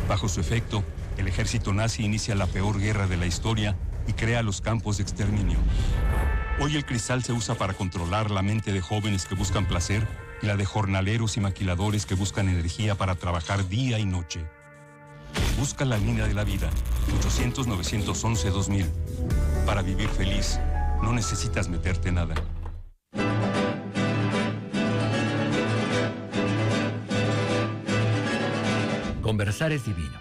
Bajo su efecto, el ejército nazi inicia la peor guerra de la historia y crea los campos de exterminio. Hoy el cristal se usa para controlar la mente de jóvenes que buscan placer y la de jornaleros y maquiladores que buscan energía para trabajar día y noche. Busca la línea de la vida, 800-911-2000. Para vivir feliz, no necesitas meterte nada. Conversar es divino,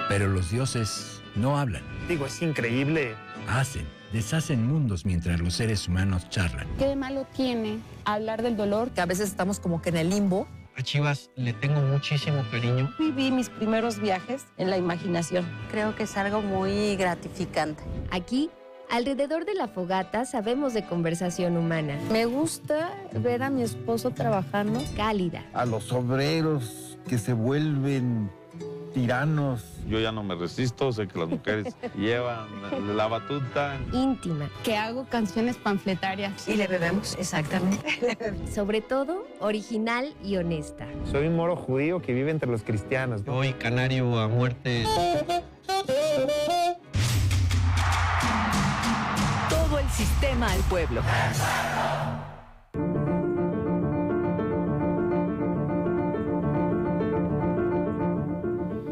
pero los dioses no hablan. Digo, es increíble. Hacen, deshacen mundos mientras los seres humanos charlan. ¿Qué de malo tiene hablar del dolor? Que a veces estamos como que en el limbo. A Chivas le tengo muchísimo cariño. Viví mis primeros viajes en la imaginación. Creo que es algo muy gratificante. Aquí, alrededor de la fogata, sabemos de conversación humana. Me gusta ver a mi esposo trabajando. Cálida. A los obreros que se vuelven tiranos. Yo ya no me resisto, sé que las mujeres llevan la batuta. Íntima. Que hago canciones panfletarias. Y le bebemos, exactamente. Sobre todo, original y honesta. Soy un moro judío que vive entre los cristianos. Soy canario a muerte. Todo el sistema al pueblo.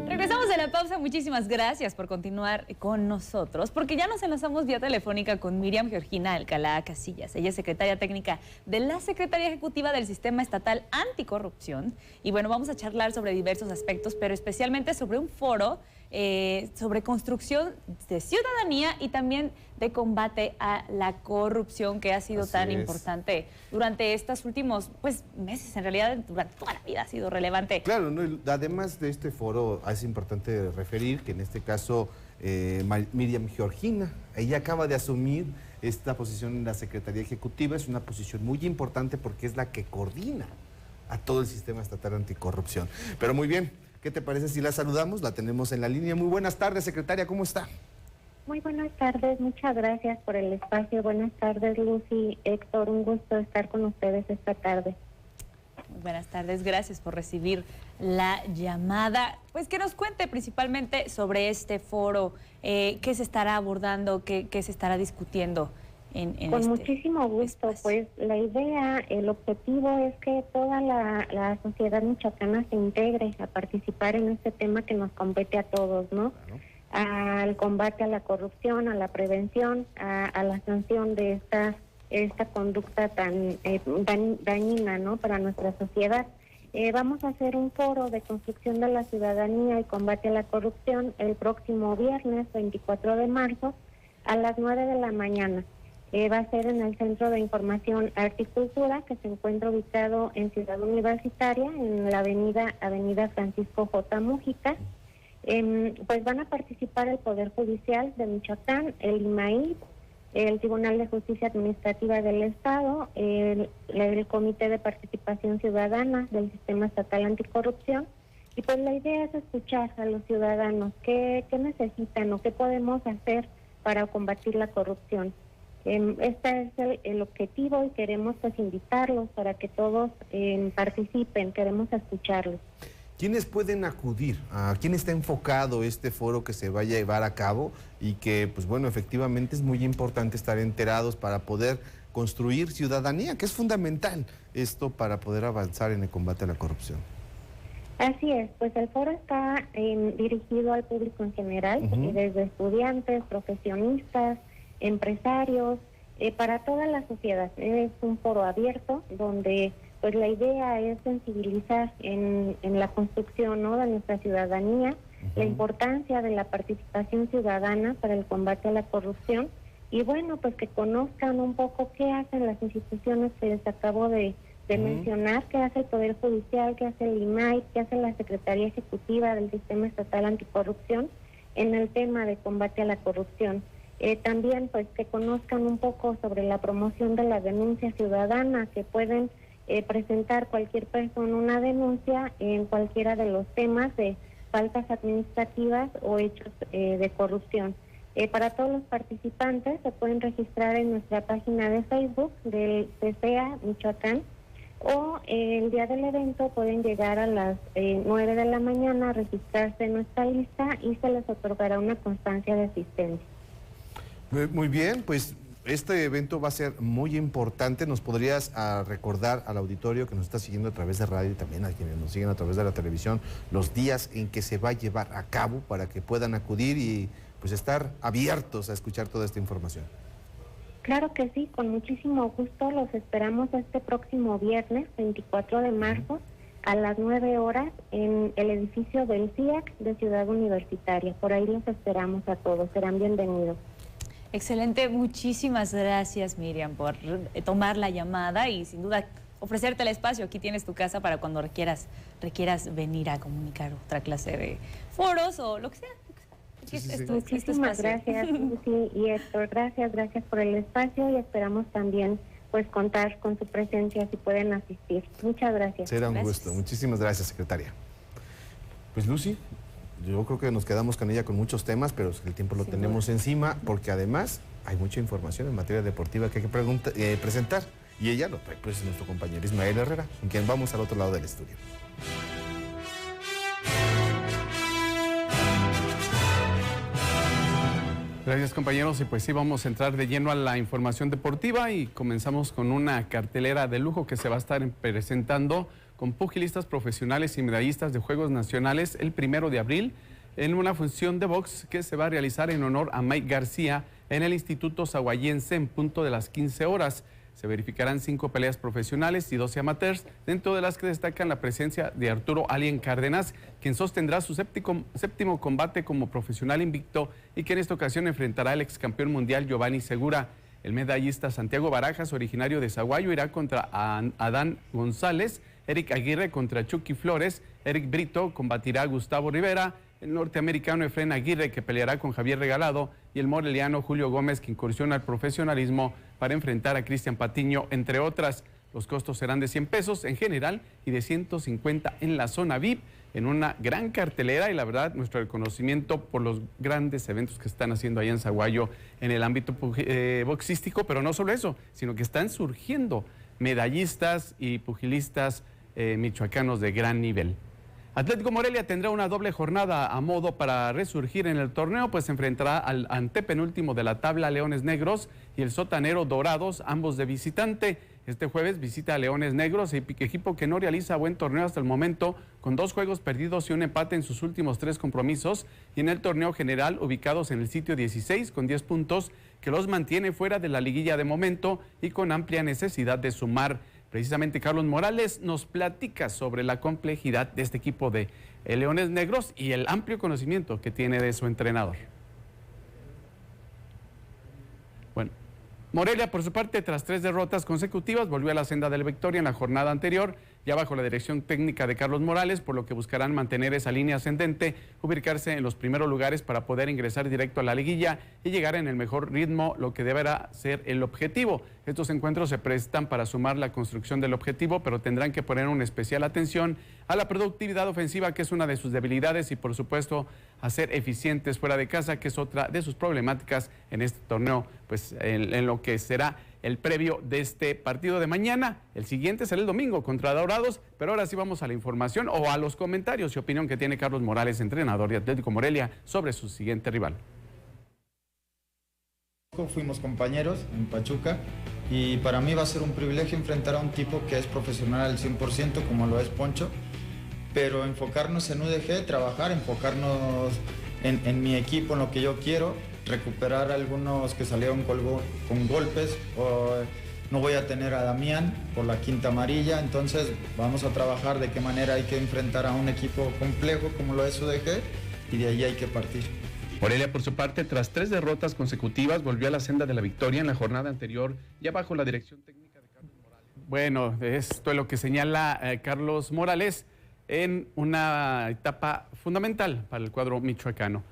Regresamos de la pausa, muchísimas gracias por continuar con nosotros, porque ya nos enlazamos vía telefónica con Miriam Georgina Alcalá Casillas. Ella es secretaria técnica de la Secretaría Ejecutiva del Sistema Estatal Anticorrupción. Y bueno, vamos a charlar sobre diversos aspectos, pero especialmente sobre un foro sobre construcción de ciudadanía y también de combate a la corrupción, que ha sido tan importante durante estos últimos meses. En realidad, durante toda la vida ha sido relevante. Claro, ¿no? Además de este foro, es importante referir que en este caso Miriam Georgina, ella acaba de asumir esta posición en la Secretaría Ejecutiva. Es una posición muy importante porque es la que coordina a todo el Sistema Estatal Anticorrupción. Pero muy bien, ¿qué te parece si la saludamos? La tenemos en la línea. Muy buenas tardes, secretaria, ¿cómo está? Muy buenas tardes, muchas gracias por el espacio. Buenas tardes, Lucy, Héctor, un gusto estar con ustedes esta tarde. Muy buenas tardes, gracias por recibir la llamada. Pues que nos cuente principalmente sobre este foro, qué se estará abordando, qué se estará discutiendo Con muchísimo gusto, pues la idea, el objetivo es que toda la sociedad michoacana se integre a participar en este tema que nos compete a todos, ¿no? Claro. Al combate a la corrupción, a la prevención, a la sanción de esta conducta tan dañina, ¿no?, para nuestra sociedad. Vamos a hacer un foro de construcción de la ciudadanía y combate a la corrupción el próximo viernes 24 de marzo a las 9 de la mañana. Va a ser en el Centro de Información Arte y Cultura, que se encuentra ubicado en Ciudad Universitaria, en la avenida Francisco J. Mújica. Pues van a participar el Poder Judicial de Michoacán, el IMAI, el Tribunal de Justicia Administrativa del Estado, el Comité de Participación Ciudadana del Sistema Estatal Anticorrupción. Y pues la idea es escuchar a los ciudadanos qué necesitan o qué podemos hacer para combatir la corrupción. Este es el objetivo y queremos pues invitarlos para que todos participen, queremos escucharlos. ¿Quiénes pueden acudir? ¿A quién está enfocado este foro que se vaya a llevar a cabo? Y que, pues bueno, efectivamente es muy importante estar enterados para poder construir ciudadanía, que es fundamental esto para poder avanzar en el combate a la corrupción. Así es, pues el foro está dirigido al público en general, desde estudiantes, profesionistas, empresarios, para toda la sociedad. Es un foro abierto donde pues la idea es sensibilizar en la construcción, ¿no?, de nuestra ciudadanía, la importancia de la participación ciudadana para el combate a la corrupción y bueno, pues que conozcan un poco qué hacen las instituciones que les acabo de mencionar, qué hace el Poder Judicial, qué hace el IMAI, qué hace la Secretaría Ejecutiva del Sistema Estatal Anticorrupción en el tema de combate a la corrupción. También pues que conozcan un poco sobre la promoción de la denuncia ciudadana, que pueden presentar cualquier persona una denuncia en cualquiera de los temas de faltas administrativas o hechos de corrupción. Para todos los participantes se pueden registrar en nuestra página de Facebook del CCA Michoacán, o el día del evento pueden llegar a las 9 de la mañana a registrarse en nuestra lista y se les otorgará una constancia de asistencia. Muy bien, pues este evento va a ser muy importante. ¿Nos podrías recordar al auditorio que nos está siguiendo a través de radio y también a quienes nos siguen a través de la televisión los días en que se va a llevar a cabo para que puedan acudir y pues estar abiertos a escuchar toda esta información? Claro que sí, con muchísimo gusto. Los esperamos este próximo viernes 24 de marzo a las 9 horas en el edificio del CIAC de Ciudad Universitaria. Por ahí los esperamos a todos, serán bienvenidos. Excelente, muchísimas gracias, Miriam, por tomar la llamada y sin duda ofrecerte el espacio. Aquí tienes tu casa para cuando requieras venir a comunicar otra clase de foros o lo que sea. Muchísimas gracias, Lucy y Héctor. Gracias por el espacio y esperamos también pues contar con su presencia si pueden asistir. Muchas gracias. Será un gusto. Muchísimas gracias, secretaria. Pues Lucy, yo creo que nos quedamos con ella con muchos temas, pero el tiempo lo tenemos encima, porque además hay mucha información en materia deportiva que hay que presentar. Y ella lo trae, pues, nuestro compañero Ismael Herrera, con quien vamos al otro lado del estudio. Gracias, compañeros, y pues sí, vamos a entrar de lleno a la información deportiva y comenzamos con una cartelera de lujo que se va a estar presentando con pugilistas profesionales y medallistas de Juegos Nacionales el 1 de abril en una función de box que se va a realizar en honor a Mike García en el Instituto Sahuayense en punto de las 15 horas. Se verificarán 5 peleas profesionales y 12 amateurs, dentro de las que destacan la presencia de Arturo Alien Cárdenas, quien sostendrá su séptimo combate como profesional invicto y que en esta ocasión enfrentará al ex campeón mundial Giovanni Segura. El medallista Santiago Barajas, originario de Zaguayo, irá contra Adán González, Eric Aguirre contra Chucky Flores, Eric Brito combatirá a Gustavo Rivera, el norteamericano Efrén Aguirre, que peleará con Javier Regalado, y el moreliano Julio Gómez, que incursiona al profesionalismo para enfrentar a Cristian Patiño, entre otras. Los costos serán de 100 pesos en general y de 150 en la zona VIP, en una gran cartelera, y la verdad, nuestro reconocimiento por los grandes eventos que están haciendo allá en Zaguayo en el ámbito boxístico, pero no solo eso, sino que están surgiendo medallistas y pugilistas michoacanos de gran nivel. Atlético Morelia tendrá una doble jornada a modo para resurgir en el torneo, pues se enfrentará al antepenúltimo de la tabla Leones Negros y el sotanero Dorados, ambos de visitante. Este jueves visita a Leones Negros, equipo que no realiza buen torneo hasta el momento, con 2 juegos perdidos y un empate en sus últimos 3 compromisos, y en el torneo general ubicados en el sitio 16 con 10 puntos, que los mantiene fuera de la liguilla de momento y con amplia necesidad de sumar. Precisamente Carlos Morales nos platica sobre la complejidad de este equipo de Leones Negros y el amplio conocimiento que tiene de su entrenador. Bueno, Morelia, por su parte, tras 3 derrotas consecutivas, volvió a la senda de la victoria en la jornada anterior, ya bajo la dirección técnica de Carlos Morales, por lo que buscarán mantener esa línea ascendente, ubicarse en los primeros lugares para poder ingresar directo a la liguilla y llegar en el mejor ritmo, lo que deberá ser el objetivo. Estos encuentros se prestan para sumar la construcción del objetivo, pero tendrán que poner una especial atención a la productividad ofensiva, que es una de sus debilidades, y por supuesto a ser eficientes fuera de casa, que es otra de sus problemáticas en este torneo, pues en lo que será el previo de este partido de mañana. El siguiente será el domingo contra Dorados, pero ahora sí vamos a la información o a los comentarios y opinión que tiene Carlos Morales, entrenador de Atlético Morelia, sobre su siguiente rival. Fuimos compañeros en Pachuca y para mí va a ser un privilegio enfrentar a un tipo que es profesional al 100% como lo es Poncho, pero enfocarnos en UDG, trabajar, enfocarnos en mi equipo, en lo que yo quiero, recuperar algunos que salieron con golpes, no voy a tener a Damián por la quinta amarilla, entonces vamos a trabajar de qué manera hay que enfrentar a un equipo complejo como lo es UDG y de ahí hay que partir. Morelia, por su parte, tras 3 derrotas consecutivas, volvió a la senda de la victoria en la jornada anterior, ya bajo la dirección técnica de Carlos Morales. Bueno, esto es lo que señala Carlos Morales en una etapa fundamental para el cuadro michoacano.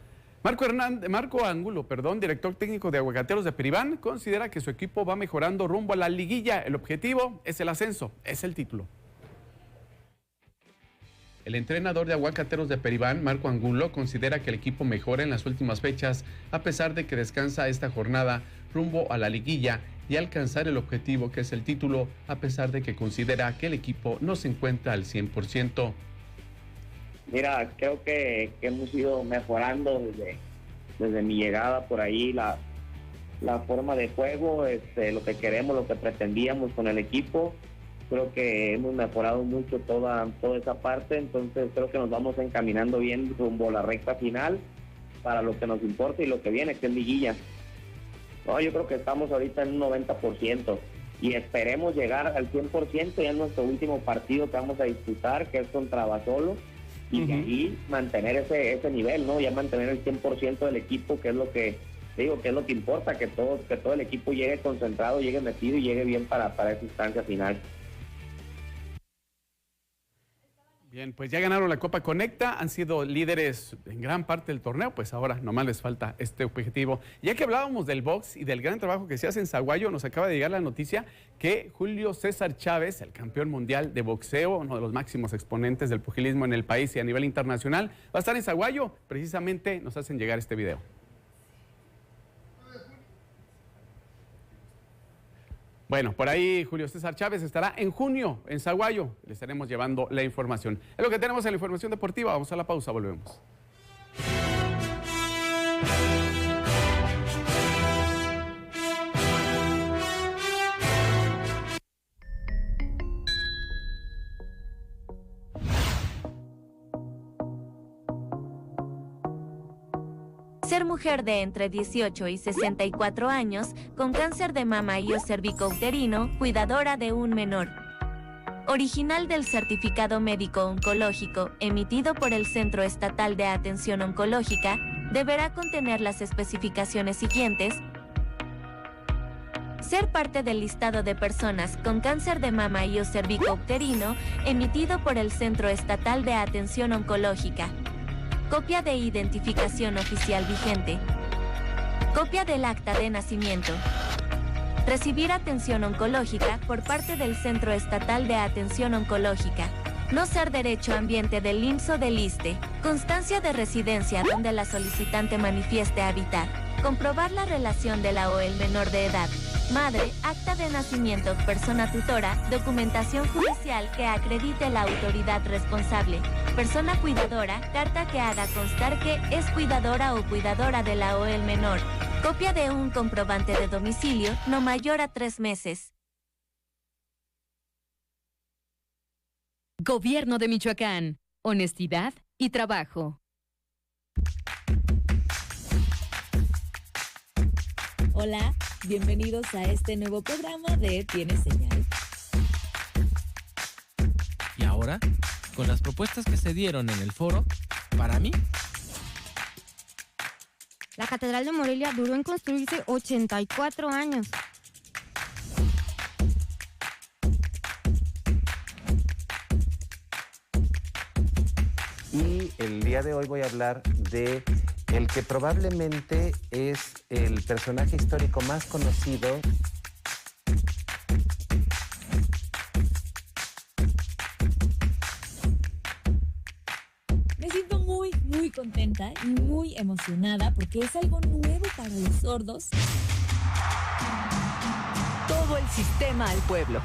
Marco Ángulo, director técnico de Aguacateros de Peribán, considera que su equipo va mejorando rumbo a la liguilla. El objetivo es el ascenso, es el título. El entrenador de Aguacateros de Peribán, Marco Angulo, considera que el equipo mejora en las últimas fechas, a pesar de que descansa esta jornada rumbo a la liguilla y alcanzar el objetivo, que es el título, a pesar de que considera que el equipo no se encuentra al 100%. Mira, creo que hemos ido mejorando desde mi llegada por ahí, la forma de juego, lo que queremos, lo que pretendíamos con el equipo. Creo que hemos mejorado mucho toda esa parte, entonces creo que nos vamos encaminando bien rumbo a la recta final para lo que nos importa y lo que viene, que es liguilla. No, yo creo que estamos ahorita en un 90% y esperemos llegar al 100% ya en nuestro último partido que vamos a disputar, que es contra Basolo, y de ahí mantener ese nivel, ¿no? Ya mantener el 100% del equipo, que es lo que digo, que es lo que importa, que todo el equipo llegue concentrado, llegue metido y llegue bien para esa instancia final. Bien, pues ya ganaron la Copa Conecta, han sido líderes en gran parte del torneo, pues ahora nomás les falta este objetivo. Ya que hablábamos del box y del gran trabajo que se hace en Zaguayo, nos acaba de llegar la noticia que Julio César Chávez, el campeón mundial de boxeo, uno de los máximos exponentes del pugilismo en el país y a nivel internacional, va a estar en Zaguayo. Precisamente nos hacen llegar este video. Bueno, por ahí Julio César Chávez estará en junio en Zaguayo. Le estaremos llevando la información. Es lo que tenemos en la información deportiva. Vamos a la pausa, volvemos. Ser mujer de entre 18 y 64 años, con cáncer de mama y o cervicouterino, cuidadora de un menor. Original del certificado médico oncológico emitido por el Centro Estatal de Atención Oncológica, deberá contener las especificaciones siguientes. Ser parte del listado de personas con cáncer de mama y o cervicouterino emitido por el Centro Estatal de Atención Oncológica. Copia de identificación oficial vigente. Copia del acta de nacimiento. Recibir atención oncológica por parte del Centro Estatal de Atención Oncológica. No ser derecho ambiente del IMSS o del ISSSTE. Constancia de residencia donde la solicitante manifieste habitar. Comprobar la relación de la o el menor de edad. Madre, acta de nacimiento, persona tutora, documentación judicial que acredite la autoridad responsable. Persona cuidadora, carta que haga constar que es cuidadora o cuidadora de la o el menor. Copia de un comprobante de domicilio no mayor a 3 meses. Gobierno de Michoacán. Honestidad y trabajo. Hola, bienvenidos a este nuevo programa de Tienes Señal. Y ahora, con las propuestas que se dieron en el foro, para mí, la Catedral de Morelia duró en construirse 84 años. Y el día de hoy voy a hablar de el que probablemente es el personaje histórico más conocido. Me siento muy contenta y muy emocionada porque es algo nuevo para los sordos. Todo el sistema al pueblo.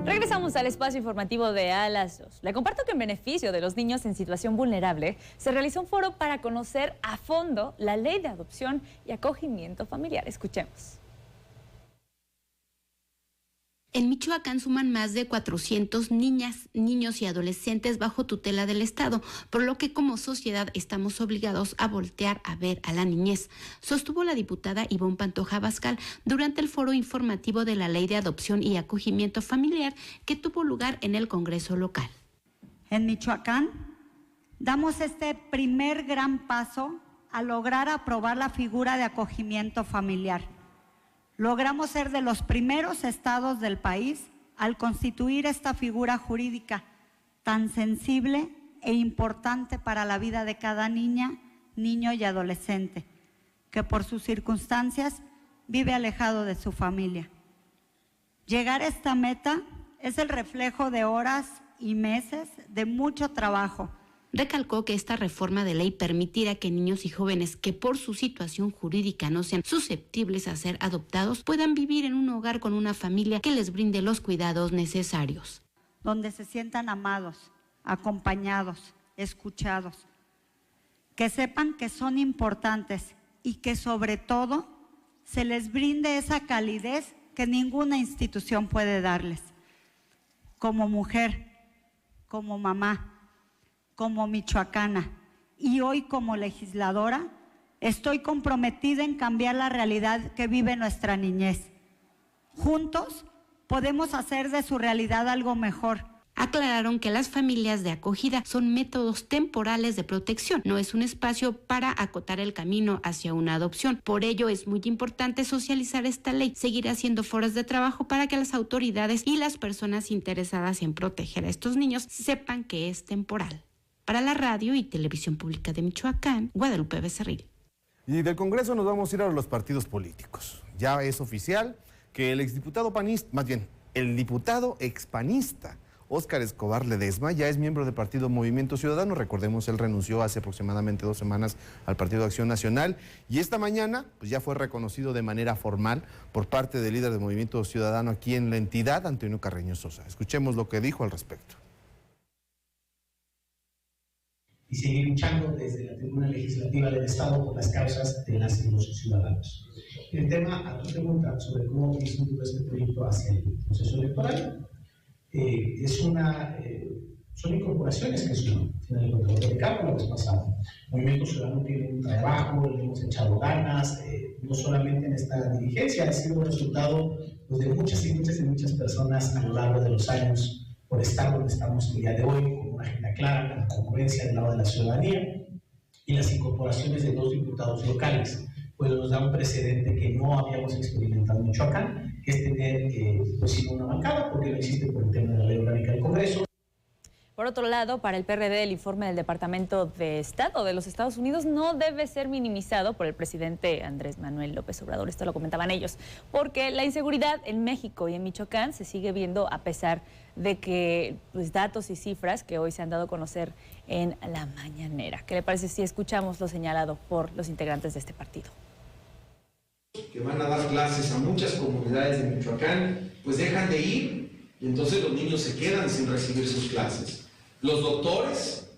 Regresamos al espacio informativo de A las 2. Le comparto que en beneficio de los niños en situación vulnerable se realizó un foro para conocer a fondo la ley de adopción y acogimiento familiar. Escuchemos. En Michoacán suman más de 400 niñas, niños y adolescentes bajo tutela del Estado, por lo que como sociedad estamos obligados a voltear a ver a la niñez, sostuvo la diputada Ivonne Pantoja Abascal durante el foro informativo de la Ley de Adopción y Acogimiento Familiar que tuvo lugar en el Congreso local. En Michoacán damos este primer gran paso a lograr aprobar la figura de acogimiento familiar. Logramos ser de los primeros estados del país al constituir esta figura jurídica tan sensible e importante para la vida de cada niña, niño y adolescente, que por sus circunstancias vive alejado de su familia. Llegar a esta meta es el reflejo de horas y meses de mucho trabajo. Recalcó que esta reforma de ley permitirá que niños y jóvenes que por su situación jurídica no sean susceptibles a ser adoptados puedan vivir en un hogar con una familia que les brinde los cuidados necesarios. Donde se sientan amados, acompañados, escuchados. Que sepan que son importantes y que sobre todo se les brinde esa calidez que ninguna institución puede darles. Como mujer, como mamá, como michoacana y hoy como legisladora, estoy comprometida en cambiar la realidad que vive nuestra niñez. Juntos podemos hacer de su realidad algo mejor. Aclararon que las familias de acogida son métodos temporales de protección, no es un espacio para acotar el camino hacia una adopción. Por ello es muy importante socializar esta ley, seguir haciendo foros de trabajo para que las autoridades y las personas interesadas en proteger a estos niños sepan que es temporal. Para la Radio y Televisión Pública de Michoacán, Guadalupe Becerril. Y del Congreso nos vamos a ir a los partidos políticos. Ya es oficial que el exdiputado panista, más bien, el diputado expanista Óscar Escobar Ledesma ya es miembro del partido Movimiento Ciudadano. Recordemos, él renunció hace aproximadamente 2 semanas al Partido Acción Nacional y esta mañana pues ya fue reconocido de manera formal por parte del líder del Movimiento Ciudadano aquí en la entidad, Antonio Carreño Sosa. Escuchemos lo que dijo al respecto. Y seguir luchando desde la tribuna legislativa del Estado por las causas de las y los ciudadanos. El tema a tu pregunta sobre cómo disminuir este proyecto hacia el proceso electoral, son incorporaciones que suman. En el control de campo la vez pasada. Movimiento Ciudadano tiene un trabajo, le hemos echado ganas, no solamente en esta dirigencia, ha sido resultado pues, de muchas personas a lo largo de los años por estar donde estamos el día de hoy, con una agenda clara, con congruencia del lado de la ciudadanía, y las incorporaciones de 2 diputados locales, pues nos da un precedente que no habíamos experimentado en Michoacán, que es tener pues, una bancada, porque no existe por el tema de la ley orgánica del Congreso. Por otro lado, para el PRD, el informe del Departamento de Estado de los Estados Unidos no debe ser minimizado por el presidente Andrés Manuel López Obrador. Esto lo comentaban ellos, porque la inseguridad en México y en Michoacán se sigue viendo a pesar de que pues, datos y cifras que hoy se han dado a conocer en la mañanera. ¿Qué le parece si escuchamos lo señalado por los integrantes de este partido? Que van a dar clases a muchas comunidades de Michoacán, pues dejan de ir y entonces los niños se quedan sin recibir sus clases. Los doctores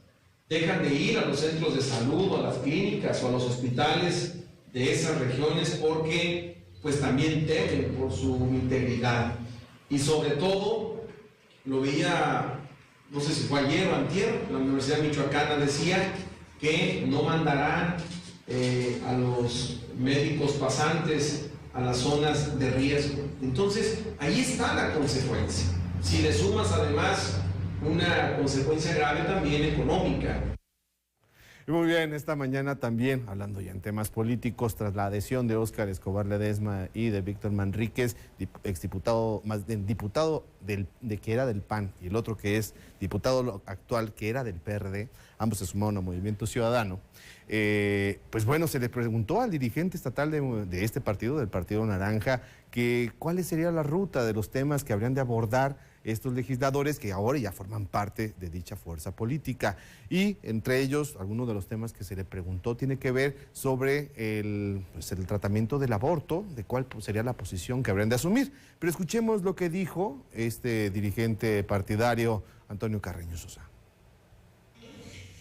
dejan de ir a los centros de salud o a las clínicas o a los hospitales de esas regiones porque pues también temen por su integridad. Y sobre todo, lo veía, no sé si fue ayer o antier, la Universidad Michoacana decía que no mandarán a los médicos pasantes a las zonas de riesgo. Entonces, ahí está la consecuencia. Si le sumas además una consecuencia grave también económica. Y muy bien, esta mañana también, hablando ya en temas políticos, tras la adhesión de Óscar Escobar Ledesma y de Víctor Manríquez, exdiputado, diputado de que era del PAN, y el otro que es diputado actual que era del PRD, ambos se sumaron a Movimiento Ciudadano. Pues bueno, se le preguntó al dirigente estatal de este partido, del Partido Naranja, que cuál sería la ruta de los temas que habrían de abordar estos legisladores que ahora ya forman parte de dicha fuerza política. Y entre ellos, algunos de los temas que se le preguntó tiene que ver sobre el tratamiento del aborto, de cuál sería la posición que habrían de asumir. Pero escuchemos lo que dijo este dirigente partidario, Antonio Carreño Sosa.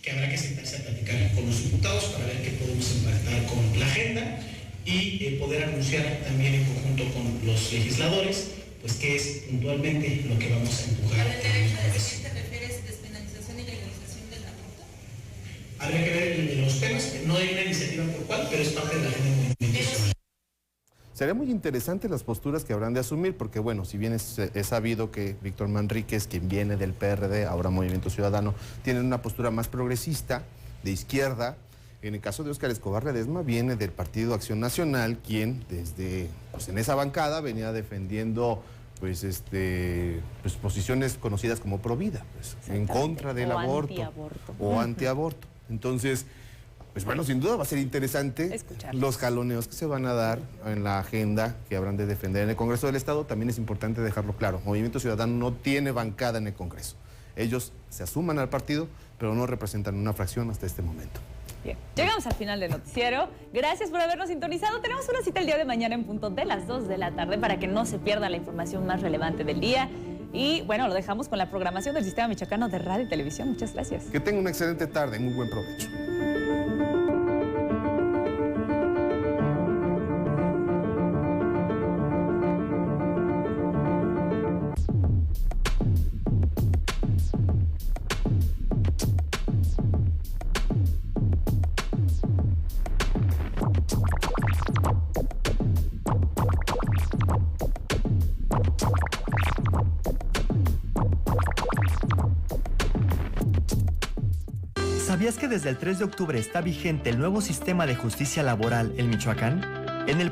Que habrá que sentarse a platicar con los diputados para ver qué podemos impactar con la agenda y poder anunciar también en conjunto con los legisladores pues qué es puntualmente lo que vamos a empujar. ¿Al derecho a decidir te refieres despenalización y legalización del aborto? Habría que ver los temas, no hay una iniciativa por cual, pero es parte de la agenda del movimiento. Sería muy interesante las posturas que habrán de asumir, porque bueno, si bien es sabido que Víctor Manríquez, quien viene del PRD, ahora Movimiento Ciudadano, tiene una postura más progresista, de izquierda. En el caso de Óscar Escobar Ledesma viene del Partido Acción Nacional, quien desde en esa bancada venía defendiendo posiciones conocidas como provida, en contra del aborto o antiaborto. Entonces, Pues bueno, sin duda va a ser interesante los jaloneos que se van a dar en la agenda que habrán de defender en el Congreso del Estado. También es importante dejarlo claro, Movimiento Ciudadano no tiene bancada en el Congreso. Ellos se asuman al partido, pero no representan una fracción hasta este momento. Bien, llegamos al final del noticiero. Gracias por habernos sintonizado. Tenemos una cita el día de mañana en punto de las 2 de la tarde para que no se pierda la información más relevante del día. Y bueno, lo dejamos con la programación del Sistema Michoacano de Radio y Televisión. Muchas gracias. Que tenga una excelente tarde, muy buen provecho. ¿Sabías que desde el 3 de octubre está vigente el nuevo sistema de justicia laboral en Michoacán? En el